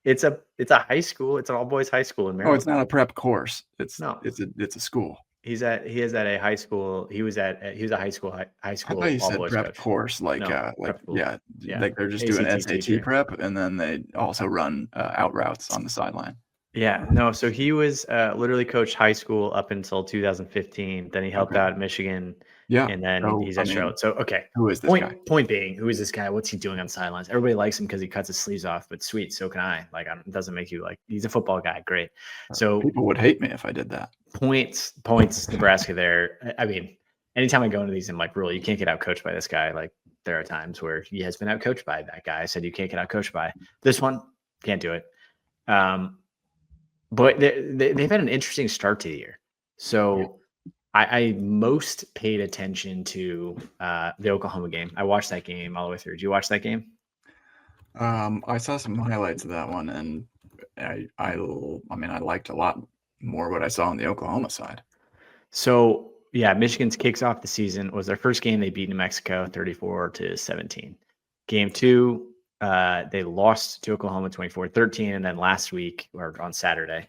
it's a high school. It's an all-boys high school in Maryland. Oh, it's not a prep course. It's a school. He is at a high school. He was a high school. I thought you said prep coach. course, like they're just doing SAT prep, and then they also run out routes on the sideline. Yeah, no. So he was literally coached high school up until 2015. Then he helped out at Michigan. Yeah, and then he's at Charlotte. So who is this guy? Point being, who is this guy? What's he doing on sidelines? Everybody likes him because he cuts his sleeves off. But sweet, so can I. Like, it doesn't make you like. He's a football guy. Great. So people would hate me if I did that. Points, Nebraska. There. I mean, anytime I go into these, I'm like, really, you can't get out coached by this guy. Like, there are times where he has been out coached by that guy. I said you can't get out coached by this one. Can't do it. But they've had an interesting start to the year. So I most paid attention to the Oklahoma game. I watched that game all the way through. Did you watch that game? I saw some highlights of that one, and I liked a lot more what I saw on the Oklahoma side. So yeah, Michigan's kicks off the season. Was their first game. They beat New Mexico 34-17. Game 2. They lost to Oklahoma 24-13, and then last week or on Saturday,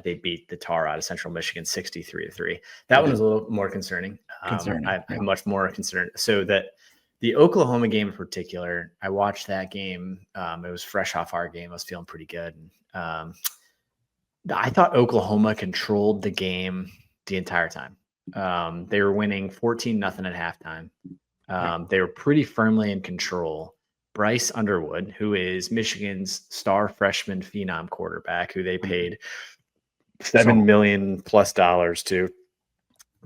they beat the Tar out of Central Michigan 63-3. That one was a little more concerning. I'm much more concerned. So that the Oklahoma game in particular, I watched that game. It was fresh off our game. I was feeling pretty good. I thought Oklahoma controlled the game the entire time. They were winning 14-0 at halftime. They were pretty firmly in control. Bryce Underwood, who is Michigan's star freshman phenom quarterback, who they paid $7 million+ to,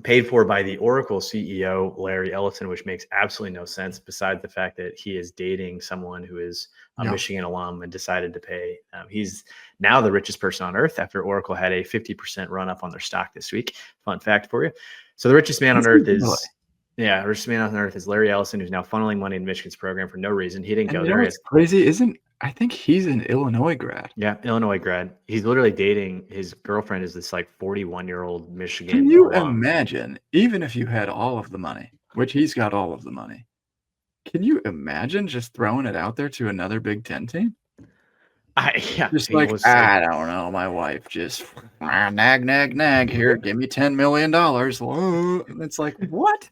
paid for by the Oracle CEO, Larry Ellison, which makes absolutely no sense, besides the fact that he is dating someone who is a Michigan alum and decided to pay. He's now the richest person on earth after Oracle had a 50% run up on their stock this week. Fun fact for you. So the richest man on earth is... Yeah, richest man on earth is Larry Ellison, who's now funneling money into Michigan's program for no reason. He didn't go there. It's crazy, I think he's an Illinois grad. Yeah, Illinois grad. He's literally dating his girlfriend is this like 41-year-old Michigan. Can you imagine, even if you had all of the money, which he's got all of the money, can you imagine just throwing it out there to another Big Ten team? I don't know. My wife just nag. Here, give me $10 million. It's like, what?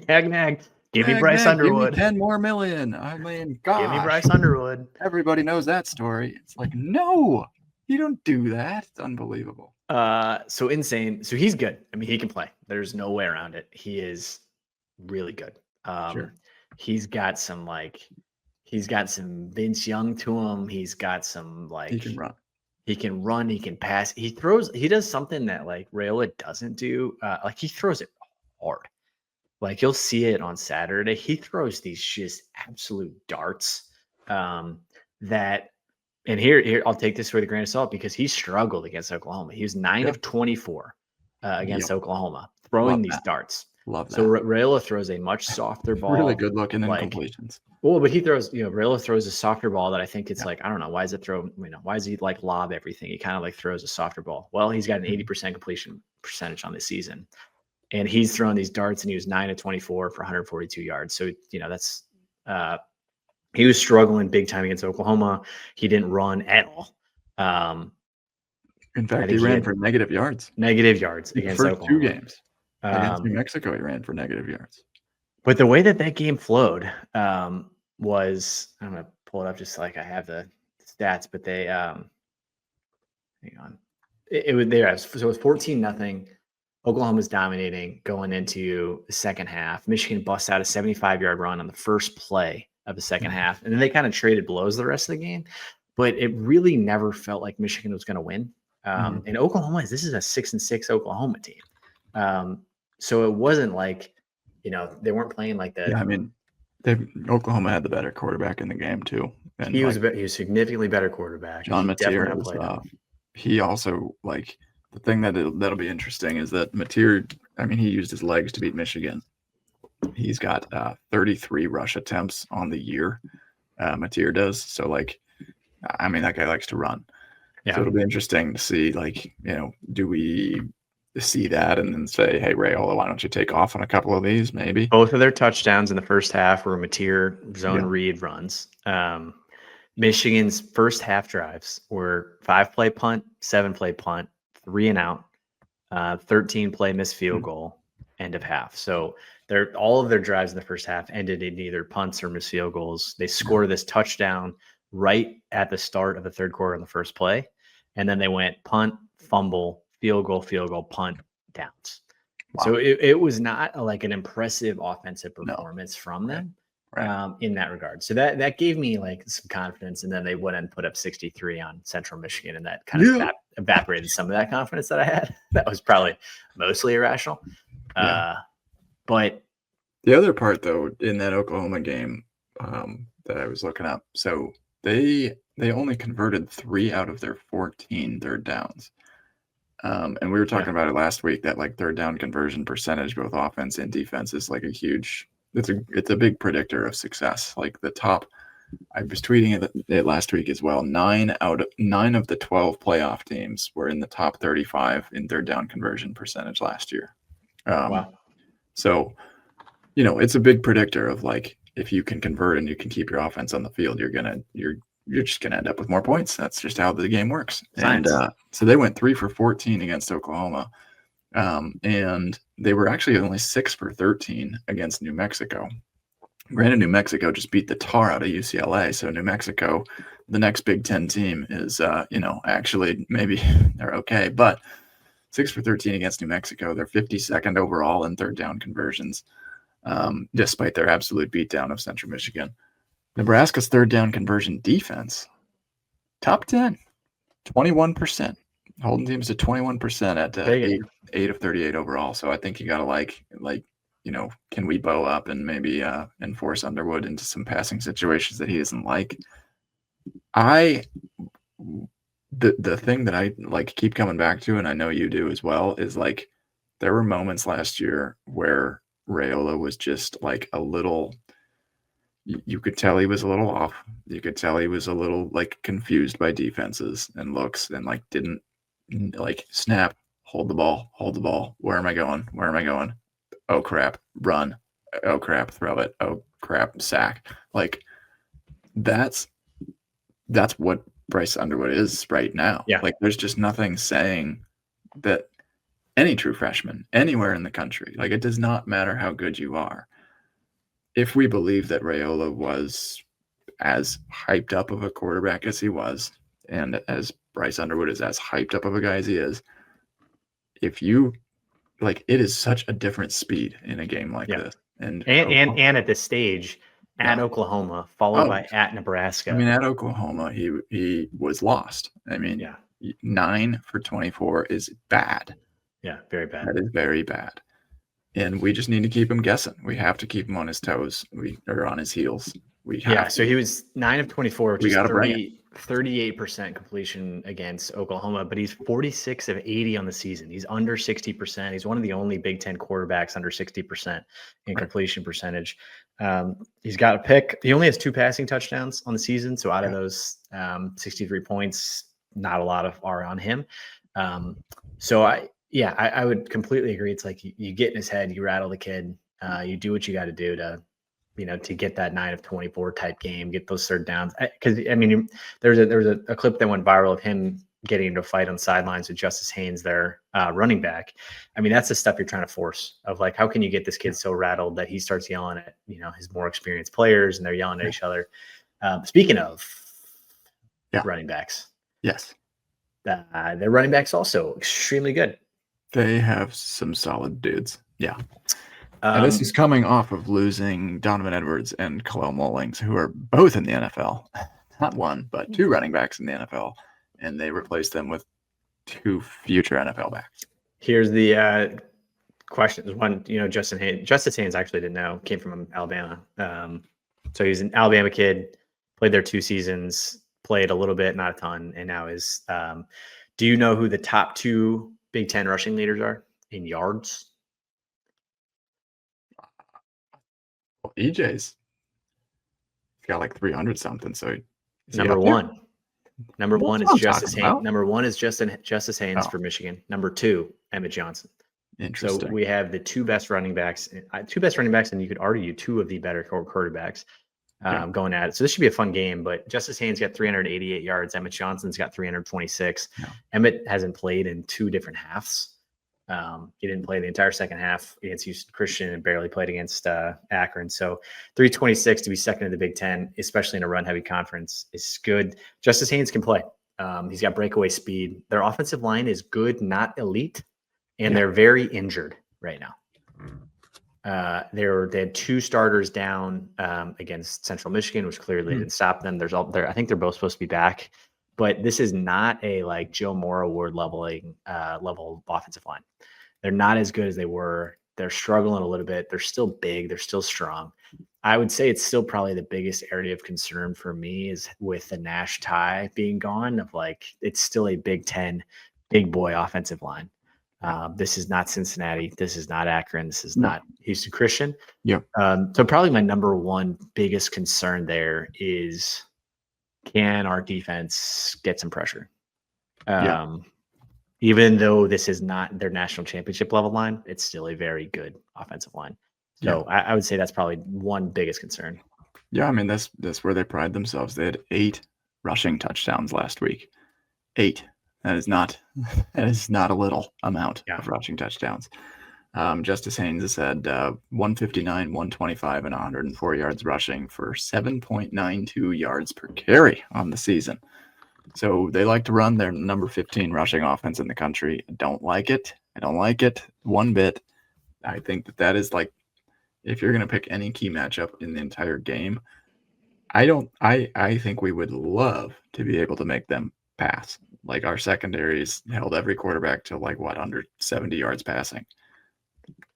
Nag. Give me Bryce Underwood. Give me 10 more million. I mean, gosh. Give me Bryce Underwood. Everybody knows that story. It's like, no, you don't do that. It's unbelievable. So insane. So he's good. I mean, he can play. There's no way around it. He is really good. Sure. He's got some Vince Young to him. He's got some he can run. He can run. He can pass. He does something that like Rayola doesn't do. Like he throws it hard. Like you'll see it on Saturday. He throws these just absolute darts that, and here I'll take this with a grain of salt because he struggled against Oklahoma. He was 9 of 24 against Oklahoma throwing these darts. Love that. So Rayola throws a much softer ball. Really good looking incompletions. Well, but he throws, Rayola throws a softer ball that I think it's like, I don't know, why does he like lob everything? He kind of like throws a softer ball. Well, he's got an 80% completion percentage on the season. And he's throwing these darts, and he was 9 of 24 for 142 yards. So, that's he was struggling big time against Oklahoma. He didn't run at all. In fact, he ran for negative yards. Negative yards against Oklahoma. 2 games. Against New Mexico, he ran for negative yards. But the way that game flowed was, I'm going to pull it up just like I have the stats, but they, hang on. It was there. So it was 14-0. Oklahoma's dominating going into the second half. Michigan busts out a 75-yard run on the first play of the second half. And then they kind of traded blows the rest of the game. But it really never felt like Michigan was going to win. And Oklahoma, this is a 6-6 Oklahoma team. So it wasn't like, they weren't playing like that. Yeah, I mean, Oklahoma had the better quarterback in the game too, and He was significantly better quarterback. John He definitely Mateer outplayed him. he also the thing that'll be interesting is that Mateer. I mean, he used his legs to beat Michigan. He's got 33 rush attempts on the year. Mateer does. So I mean, that guy likes to run. Yeah. So it'll be interesting to see, do we see that and then say, hey, Rayola, why don't you take off on a couple of these, maybe? Both of their touchdowns in the first half were Mateer zone read runs. Michigan's first half drives were 5-play punt, 7-play punt, 3 and out, 13-play missed field goal, end of half. So all of their drives in the first half ended in either punts or missed field goals. They scored this touchdown right at the start of the third quarter on the first play. And then they went punt, fumble, field goal, punt, downs. Wow. So it was not like an impressive offensive performance from them in that regard. So that gave me some confidence. And then they went and put up 63 on Central Michigan, and that kind of evaporated some of that confidence that I had. That was probably mostly irrational. But the other part, though, in that Oklahoma game that I was looking up, so they only converted 3 out of their 14 third downs. And we were talking about it last week that third down conversion percentage, both offense and defense, is a huge. It's a big predictor of success. The top, I was tweeting it last week as well. 9 of the 12 playoff teams were in the top 35 in third down conversion percentage last year. Wow. So, it's a big predictor of if you can convert and you can keep your offense on the field, you're just going to end up with more points. That's just how the game works. Science. And so they went 3 for 14 against Oklahoma. And they were actually only 6 for 13 against New Mexico. Granted, New Mexico just beat the tar out of UCLA. So New Mexico, the next Big Ten team, is, actually maybe they're okay. But 6 for 13 against New Mexico. They're 52nd overall in third down conversions, despite their absolute beatdown of Central Michigan. Nebraska's third down conversion defense, top 10, 21%. Holding teams to 21% at 8 of 38 overall. So I think you got to can we bow up and maybe enforce Underwood into some passing situations that he doesn't like? The thing that I keep coming back to, and I know you do as well, is there were moments last year where Rayola was just a little. You could tell he was a little off. You could tell he was a little confused by defenses and looks and didn't snap, hold the ball. Where am I going? Oh crap, run. Oh crap, throw it. Oh crap, sack. That's what Bryce Underwood is right now. Yeah. There's just nothing saying that any true freshman anywhere in the country, it does not matter how good you are. If we believe that Rayola was as hyped up of a quarterback as he was, and as Bryce Underwood is as hyped up of a guy as he is, if you it is such a different speed in a game like this. And at this stage at Oklahoma, followed by at Nebraska. I mean, at Oklahoma, he was lost. I mean, 9 for 24 is bad. Yeah, very bad. That is very bad. And we just need to keep him guessing. We have to keep him on his toes. Or on his heels. So he was 9 of 24, which is 38% completion against Oklahoma, but he's 46 of 80 on the season. He's under 60%. He's one of the only Big Ten quarterbacks under 60% in completion percentage. He's got a pick. He only has 2 passing touchdowns on the season. So out of those 63 points, not a lot are on him. I would completely agree. It's you get in his head, you rattle the kid, you do what you got to do to get that 9 of 24 type game, get those third downs. Because I mean, there was a clip that went viral of him getting into a fight on the sidelines with Justice Haynes, their running back. I mean, that's the stuff you're trying to force of how can you get this kid so rattled that he starts yelling at his more experienced players and they're yelling at each other. Speaking of running backs, yes, their running backs also extremely good. They have some solid dudes. Yeah. And this is coming off of losing Donovan Edwards and Khalil Mullings, who are both in the NFL. Not one, but 2 running backs in the NFL. And they replaced them with 2 future NFL backs. Here's the questions. One, Justice Haynes actually didn't know, came from Alabama. So he's an Alabama kid, played there 2 seasons, played a little bit, not a ton, and now is. Do you know who the top 2 Big Ten rushing leaders are in yards? Well, EJ's got like 300 something. So is he Number up there? 1. Number That's 1 what is I'm Justice talking Haynes. about. Number 1 is Justice Haynes Oh. for Michigan. Number 2, Emmett Johnson. So Interesting. we have the 2 best running backs, and you could argue 2 of the better quarterbacks going at it. So this should be a fun game. But Justice Haynes got 388 yards. Emmett Johnson's got 326. Yeah. Emmett hasn't played in 2 different halves. He didn't play the entire second half against Houston Christian and barely played against Akron. So 326 to be second in the Big Ten, especially in a run-heavy conference, is good. Justice Haynes can play. He's got breakaway speed. Their offensive line is good, not elite, and they're very injured right now. They had 2 starters down against Central Michigan, which clearly didn't stop them. I think they're both supposed to be back, but this is not a like Joe Moore Award level offensive line. They're not as good as they were. They're struggling a little bit. They're still big. They're still strong. I would say it's still probably the biggest area of concern for me is with the Nash tie being gone. Of like, it's still a Big Ten big boy offensive line. This is not Cincinnati. This is not Akron. This is not Houston Christian. Yep. So probably my number 1 biggest concern there is, can our defense get some pressure? Even though this is not their national championship level line, it's still a very good offensive line. So I would say that's probably one biggest concern. Yeah, I mean that's where they pride themselves. They had 8 rushing touchdowns last week. 8. That is not a little amount of rushing touchdowns. Justice Haynes has had 159, 125, and 104 yards rushing for 7.92 yards per carry on the season. So they like to run their number 15 rushing offense in the country. I don't like it one bit. I think that is like, if you're going to pick any key matchup in the entire game, I think we would love to be able to make them pass. Like our secondaries held every quarterback to under 70 yards passing.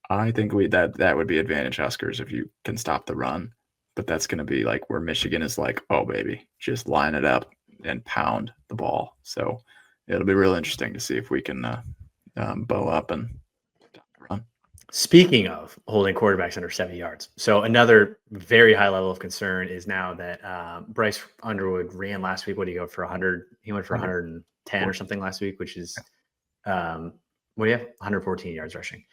I think that would be advantage Huskers if you can stop the run. But that's going to be like where Michigan is like, oh baby, just line it up and pound the ball. So it'll be real interesting to see if we can bow up and stop the run. Speaking of holding quarterbacks under 70 yards, so another very high level of concern is now that Bryce Underwood ran last week. What did he go for? 100? He went for 110 or something last week, which is what do you have? 114 yards rushing.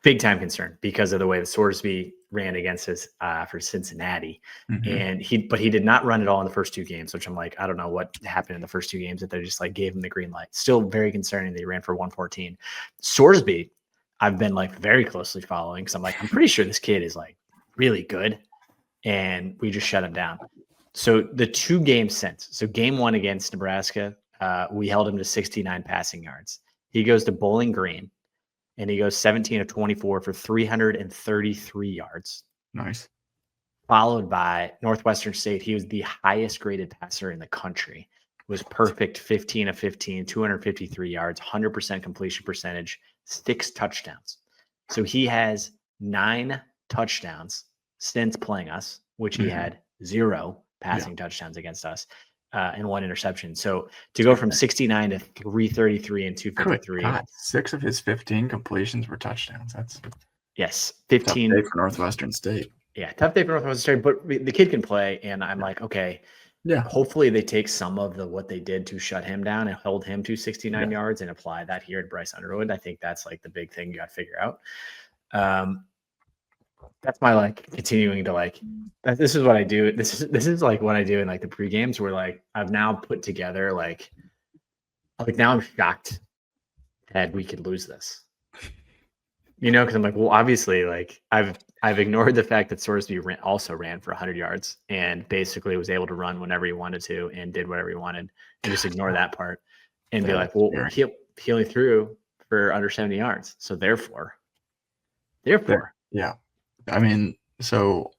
Big time concern because of the way the Sorsby ran against us for Cincinnati. And he did not run at all in the first 2 games, which I'm like, I don't know what happened in the first 2 games that they just like gave him the green light. Still very concerning that he ran for 114. Sorsby, I've been like very closely following because I'm like, I'm pretty sure this kid is like really good, and we just shut him down. So the 2 games since, so game 1 against Nebraska, we held him to 69 passing yards. He goes to Bowling Green, and he goes 17 of 24 for 333 yards. Nice. Followed by Northwestern State. He was the highest graded passer in the country. Was perfect, 15 of 15, 253 yards, 100% completion percentage, 6 touchdowns. So he has 9 touchdowns since playing us, which he had 0 passing touchdowns against us, and 1 interception. So to go from 69 to 333 and 253. God, 6 of his 15 completions were touchdowns. That's 15 tough day for Northwestern State. Yeah, tough day for Northwestern State, but the kid can play, and I'm like, okay. Yeah. Hopefully they take some of what they did to shut him down and hold him to 69 yards and apply that here at Bryce Underwood. I think that's like the big thing you got to figure out. That's my like continuing to like, this is what I do. This is like what I do in like the pre-games where like I've now put together like now I'm shocked that we could lose this. Because I'm like, well, obviously, like I've ignored the fact that Sorsby also ran for 100 yards and basically was able to run whenever he wanted to and did whatever he wanted, and just ignore that part and be like, well, he only threw for under 70 yards, so therefore, yeah. I mean, so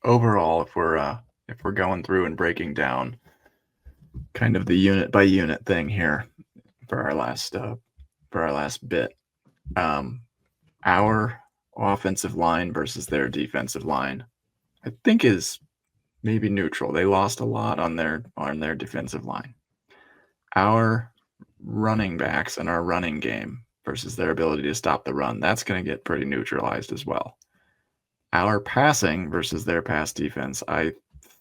overall, if we're going through and breaking down kind of the unit by unit thing here for our last bit. our offensive line versus their defensive line, I think is maybe neutral. They lost a lot on their defensive line. Our running backs and our running game versus their ability to stop the run, that's going to get pretty neutralized as well. Our passing versus their pass defense, I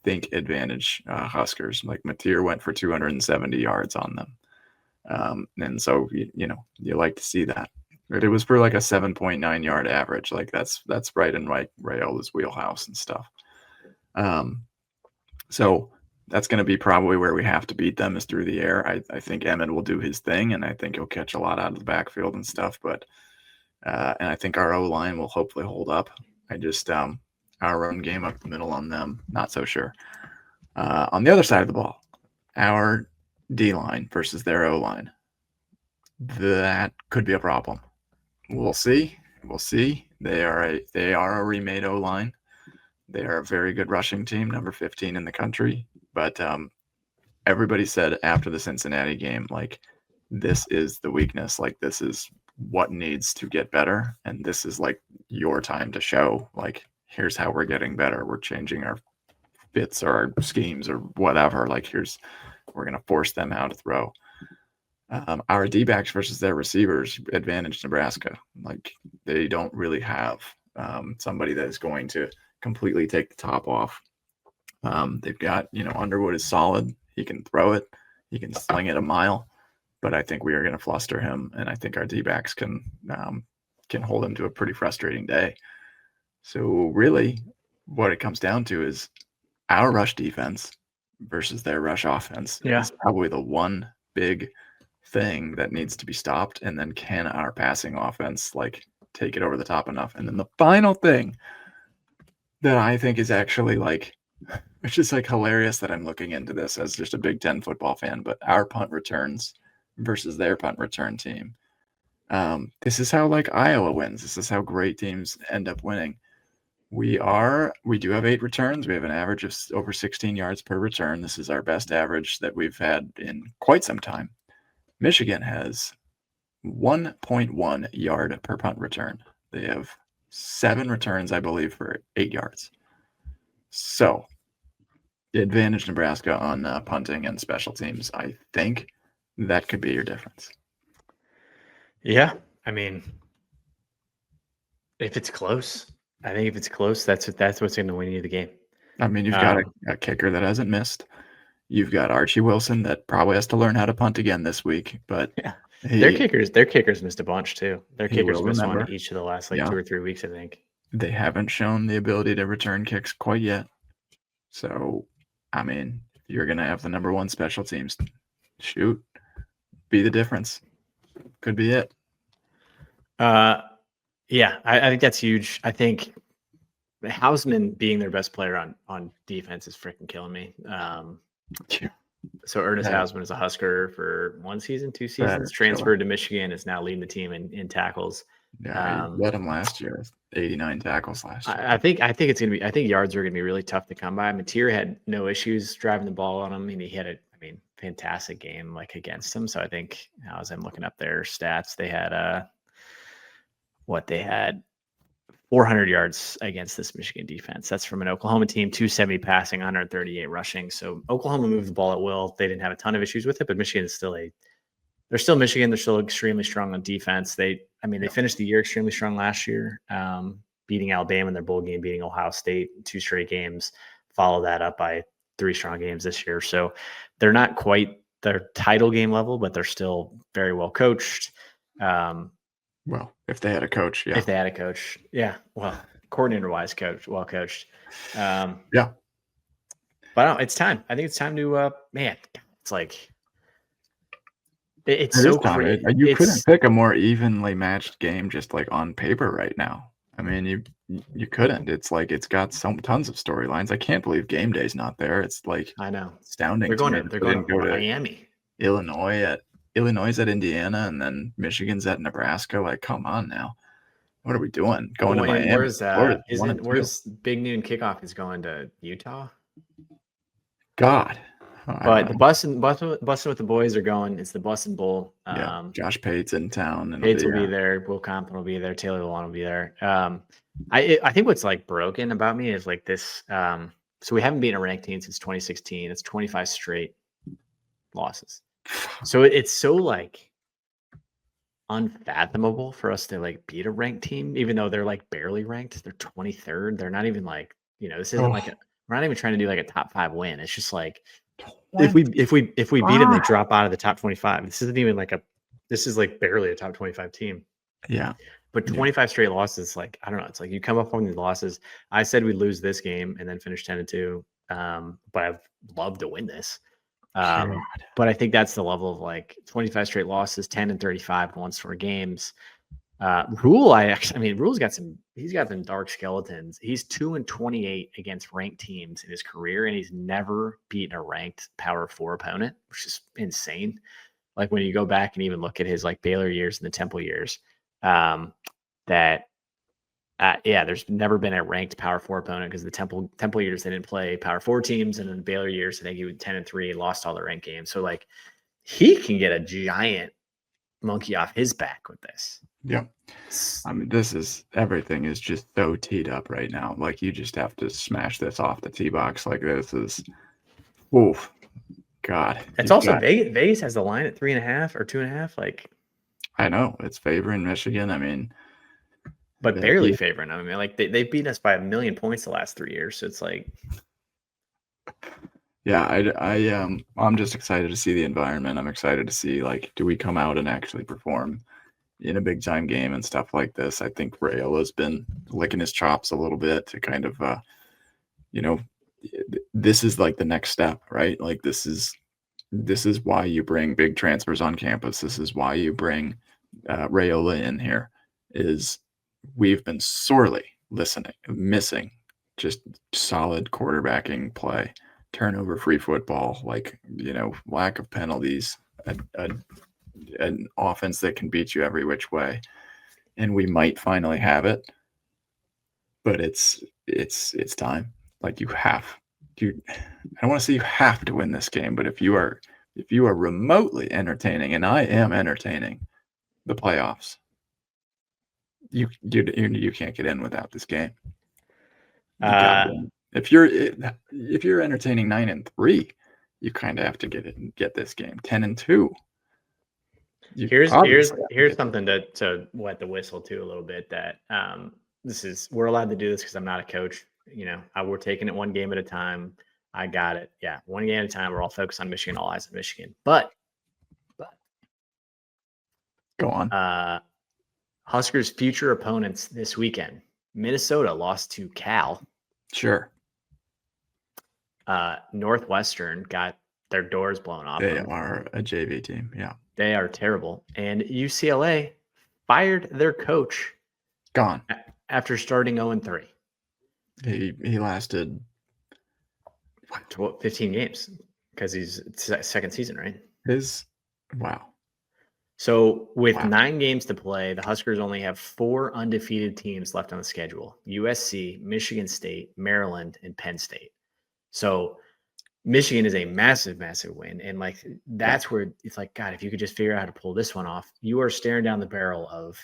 think advantage Huskers. Like Mateer went for 270 yards on them. And so, you like to see that. But it was for like a 7.9 yard average. Like that's right in Rayola's wheelhouse and stuff. So that's going to be probably where we have to beat them is through the air. I think Emmett will do his thing, and I think he'll catch a lot out of the backfield and stuff. But and I think our O-line will hopefully hold up. I just our run game up the middle on them, not so sure. On the other side of the ball, our D-line versus their O-line, that could be a problem. We'll see. They are a remade O-line. They are a very good rushing team, number 15 in the country. But everybody said after the Cincinnati game, like, this is the weakness. Like, this is what needs to get better. And this is, like, your time to show, like, here's how we're getting better. We're changing our fits or our schemes or whatever. Like, we're going to force them how to throw. Our D-backs versus their receivers advantage Nebraska. Like, they don't really have somebody that is going to completely take the top off. They've got, Underwood is solid. He can throw it. He can sling it a mile. But I think we are going to fluster him, and I think our D-backs can hold him to a pretty frustrating day. So really, what it comes down to is our rush defense versus their rush offense. Yeah. Is probably the one big thing that needs to be stopped, and then can our passing offense like take it over the top enough? And then the final thing that I think is actually like, which is like hilarious that I'm looking into this as just a Big Ten football fan, but our punt returns versus their punt return team. This is how like Iowa wins. This is how great teams end up winning. We do have 8 returns. We have an average of over 16 yards per return. This is our best average that we've had in quite some time. Michigan has 1.1 yard per punt return. They have 7 returns, I believe, for 8 yards. So, advantage Nebraska on punting and special teams. I think that could be your difference. Yeah, I mean, if it's close, that's what's going to win you the game. I mean, you've got a kicker that hasn't missed. You've got Archie Wilson that probably has to learn how to punt again this week, but yeah, their kickers missed a bunch too. Their kickers missed one each of the last 2 or 3 weeks, I think. They haven't shown the ability to return kicks quite yet. So, I mean, you're going to have the number 1 special teams. Shoot. Be the difference. Could be it. Yeah, I think that's huge. I think Hausman being their best player on defense is freaking killing me. So Ernest Hausman is a Husker for 1 season, 2 seasons, transferred to Michigan, is now leading the team in tackles. Yeah, I led him last year, 89 tackles last year. I think it's gonna be. I think yards are gonna be really tough to come by. Mateer had no issues driving the ball on him, and he had a fantastic game like against him. So I think as I'm looking up their stats, they had they had 400 yards against this Michigan defense. That's from an Oklahoma team, 270 passing, 138 rushing. So Oklahoma moved the ball at will. They didn't have a ton of issues with it, but Michigan is they're still Michigan. They're still extremely strong on defense. They finished the year extremely strong last year, beating Alabama in their bowl game, beating Ohio State 2 straight games, follow that up by 3 strong games this year. So they're not quite their title game level, but they're still very well coached. Well, if they had a coach, yeah. If they had a coach, yeah. Well, coordinator-wise, well coached. Yeah. But it's time. I think it's time to, it's like, it's It so is time. crazy. You couldn't pick a more evenly matched game just like on paper right now. I mean, you couldn't. It's like it's got tons of storylines. I can't believe game day's not there. It's like, I know, astounding. They're going to Miami. Illinois at Indiana, and then Michigan's at Nebraska. Like, come on now. What are we doing? Going to Miami? Where's Big Noon Kickoff is going to Utah? God, But the bussin' with the boys are going. It's the Bussin' Bowl. Josh Pate's in town, and Pates will be there. Will Compton will be there. Taylor Lewan will be there. I think what's like broken about me is like this. So we haven't beaten a ranked team since 2016. It's 25 straight losses. So it's so like unfathomable for us to like beat a ranked team, even though they're like barely ranked. They're 23rd. They're not even like, this isn't like we're not even trying to do like a top 5 win. It's just like if we beat them, they drop out of the top 25. This isn't even like this is like barely a top 25 team. Yeah. But 25 straight losses, like, I don't know. It's like you come up on these losses. I said we'd lose this game and then finish 10-2. But I'd love to win this. But I think that's the level of like 25 straight losses, 10-35 in 1-score games. Rule's got he's got some dark skeletons. He's 2-28 against ranked teams in his career, and he's never beaten a ranked Power 4 opponent, which is insane. Like when you go back and even look at his like Baylor years and the Temple years, there's never been a ranked Power 4 opponent because the Temple years they didn't play Power 4 teams, and in the Baylor years I think he was 10-3, lost all the ranked games. So like he can get a giant monkey off his back with this. Yeah. I mean, everything is just so teed up right now. Like you just have to smash this off the tee box. Like this is, oof, God. It's also Vegas has the line at 3.5 or 2.5. Like, I know it's favoring Michigan. I mean, but barely favoring. I mean, like they've beaten us by 1 million points the last 3 years. So it's like, yeah, I'm just excited to see the environment. I'm excited to see like, do we come out and actually perform in a big time game and stuff like this. I think Rayola's been licking his chops a little bit to kind of, this is like the next step, right? Like this is why you bring big transfers on campus. This is why you bring Rayola in here. Is we've been sorely missing just solid quarterbacking play, turnover-free football, like lack of penalties, an offense that can beat you every which way, and we might finally have it. But it's time. Like I don't want to say you have to win this game, but if you are remotely entertaining, and I am entertaining the playoffs, you can't get in without this game. If you're entertaining 9-3, you kind of have to get this game 10-2. Here's something to wet the whistle too a little bit. That we're allowed to do this because I'm not a coach. We're taking it one game at a time. I got it. Yeah, one game at a time. We're all focused on Michigan, all eyes on Michigan. But go on. Huskers' future opponents this weekend. Minnesota lost to Cal. Sure. Northwestern got their doors blown off. They are a JV team. Yeah. They are terrible. And UCLA fired their coach. Gone. After starting 0-3. He lasted 15 games because he's second season, right? Wow. So with 9 games to play, the Huskers only have 4 undefeated teams left on the schedule: USC, Michigan State, Maryland, and Penn State. So Michigan is a massive, massive win. And like, that's where it's like, God, if you could just figure out how to pull this one off, you are staring down the barrel of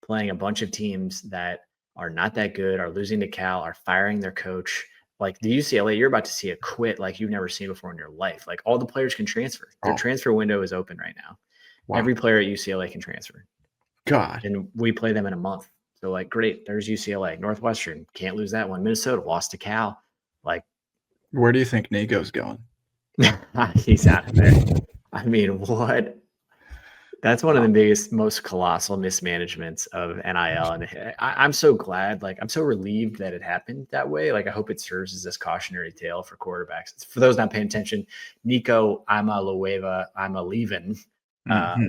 playing a bunch of teams that are not that good, are losing to Cal, are firing their coach. Like the UCLA, you're about to see a quit like you've never seen before in your life. Like all the players can transfer. Their transfer window is open right now. Wow. Every player at UCLA can transfer. God. And we play them in a month. So like, great. There's UCLA. Northwestern, can't lose that one. Minnesota lost to Cal. Like, where do you think Nico's going? He's out of there. I mean, what? That's one of the biggest, most colossal mismanagements of NIL. And I'm so glad, like, I'm so relieved that it happened that way. Like, I hope it serves as this cautionary tale for quarterbacks. For those not paying attention, Nico Imaloeva-Imaleven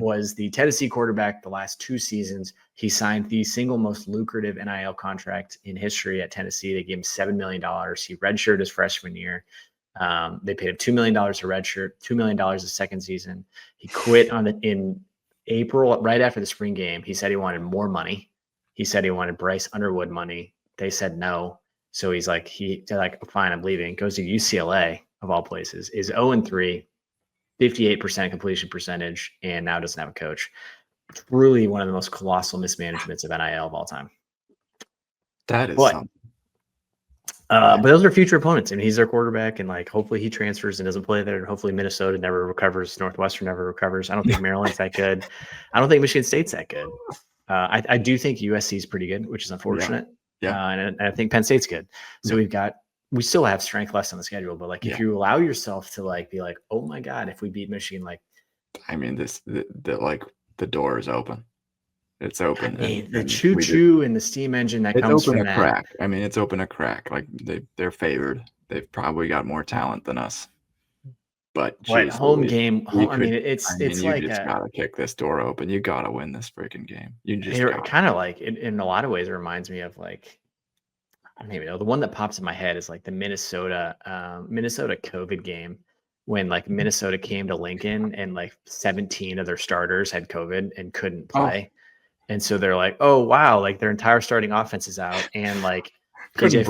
was the Tennessee quarterback the last 2 seasons. He signed the single most lucrative NIL contract in history at Tennessee. They gave him $7 million. He redshirted his freshman year. They paid him $2 million a redshirt, $2 million a second season. He quit in April, right after the spring game. He said he wanted more money. He said he wanted Bryce Underwood money. They said no. So they're like, fine, I'm leaving. Goes to UCLA, of all places, is 0-3, 58% completion percentage, and now doesn't have a coach. Truly one of the most colossal mismanagements of NIL of all time. That is But something. but those are future opponents, and he's their quarterback, and like hopefully he transfers and doesn't play there, and hopefully Minnesota never recovers, Northwestern never recovers. I don't think Maryland's that good. I don't think Michigan State's that good. I do think USC is pretty good, which is unfortunate. Yeah. And I think Penn State's good. So we still have strength less on the schedule, but like if you allow yourself to like be like, oh my God, if we beat Michigan, like I mean, the door is open. It's open. the choo-choo and the steam engine that comes from that. Crack. I mean, it's open a crack. Like they're favored. They've probably got more talent than us. But home game. I mean, it's you like just gotta kick this door open. You gotta win this freaking game. You just kind of like in a lot of ways. It reminds me of like, I don't even know. The one that pops in my head is like the Minnesota COVID game when like Minnesota came to Lincoln and like 17 of their starters had COVID and couldn't play. And so they're like, oh wow, like their entire starting offense is out, and like PJ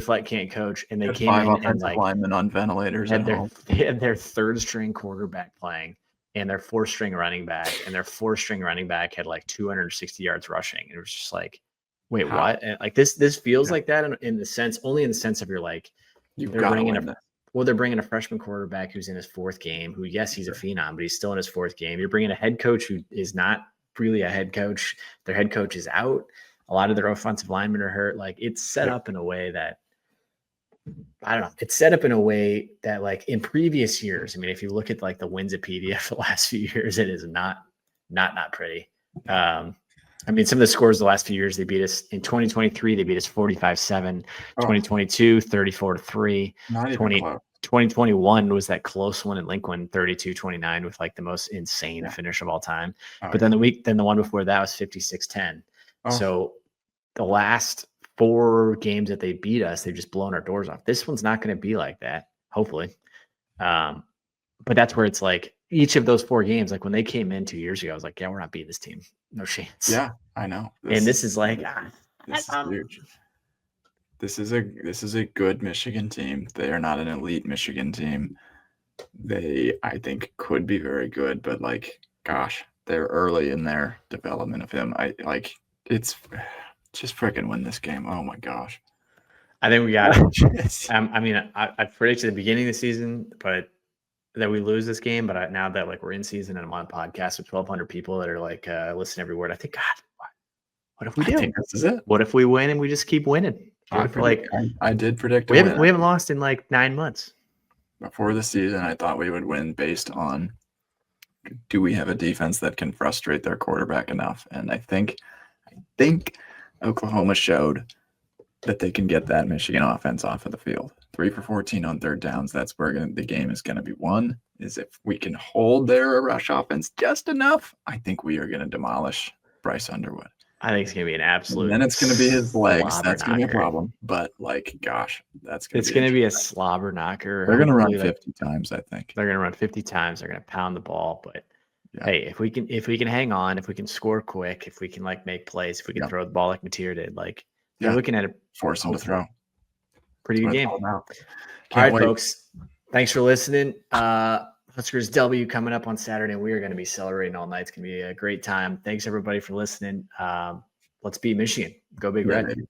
Fleck can't coach, and they came in and like linemen on ventilators they had their third string quarterback playing and their fourth string running back, and their fourth string running back had like 260 yards rushing. And it was just like, wait, what? And like this feels like that in the sense of you're like, they're bringing a freshman quarterback who's in his fourth game, who, yes, he's a phenom, but he's still in his fourth game. You're bringing a head coach who is not really a head coach. Their head coach is out. A lot of their offensive linemen are hurt. Like it's set up in a way that, I don't know. It's set up in a way that like in previous years, I mean, if you look at like the wins at PDF the last few years, it is not pretty. I mean, some of the scores the last few years, they beat us in 2023. They beat us 45-7, 2022, 34-3, 2021 was that close one in Lincoln, 32-29 with like the most insane finish of all time. But then the one before that was 56-10. So the last 4 games that they beat us, they've just blown our doors off. This one's not going to be like that, hopefully. But that's where it's like each of those 4 games, like when they came in 2 years ago, I was like, yeah, we're not beating this team. No chance. Yeah, I know. This is like, this is huge. This is a good Michigan team. They are not an elite Michigan team. They, I think, could be very good, but like, gosh, they're early in their development of him. It's just freaking win this game. Oh my gosh. I think we got it. I mean, I predicted at the beginning of the season, but that we lose this game. But now that like we're in season and I'm on a podcast with 1,200 people that are like listening every word, I think, God, what if we do? I think this is it. What if we win and we just keep winning? I did predict we haven't lost in like 9 months. Before the season, I thought we would win based on, do we have a defense that can frustrate their quarterback enough? And I think Oklahoma showed that they can get that Michigan offense off of the field. 3 for 14 on third downs. That's where the game is going to be won. Is if we can hold their rush offense just enough, I think we are going to demolish Bryce Underwood. I think it's going to be an absolute. And then it's going to be his legs. That's going to be a problem. But like, gosh, it's going to be a slobber knocker. They're going to run 50 times. I think they're going to run 50 times. They're going to pound the ball. But hey, if we can hang on, if we can score quick, if we can like make plays, if we can throw the ball like Mateer did, like you're looking at it, force them to throw. Pretty good game. All right, folks. Thanks for listening. Huskers W coming up on Saturday. We are going to be celebrating all night. It's going to be a great time. Thanks everybody for listening. Let's beat Michigan. Go Big Red. Baby.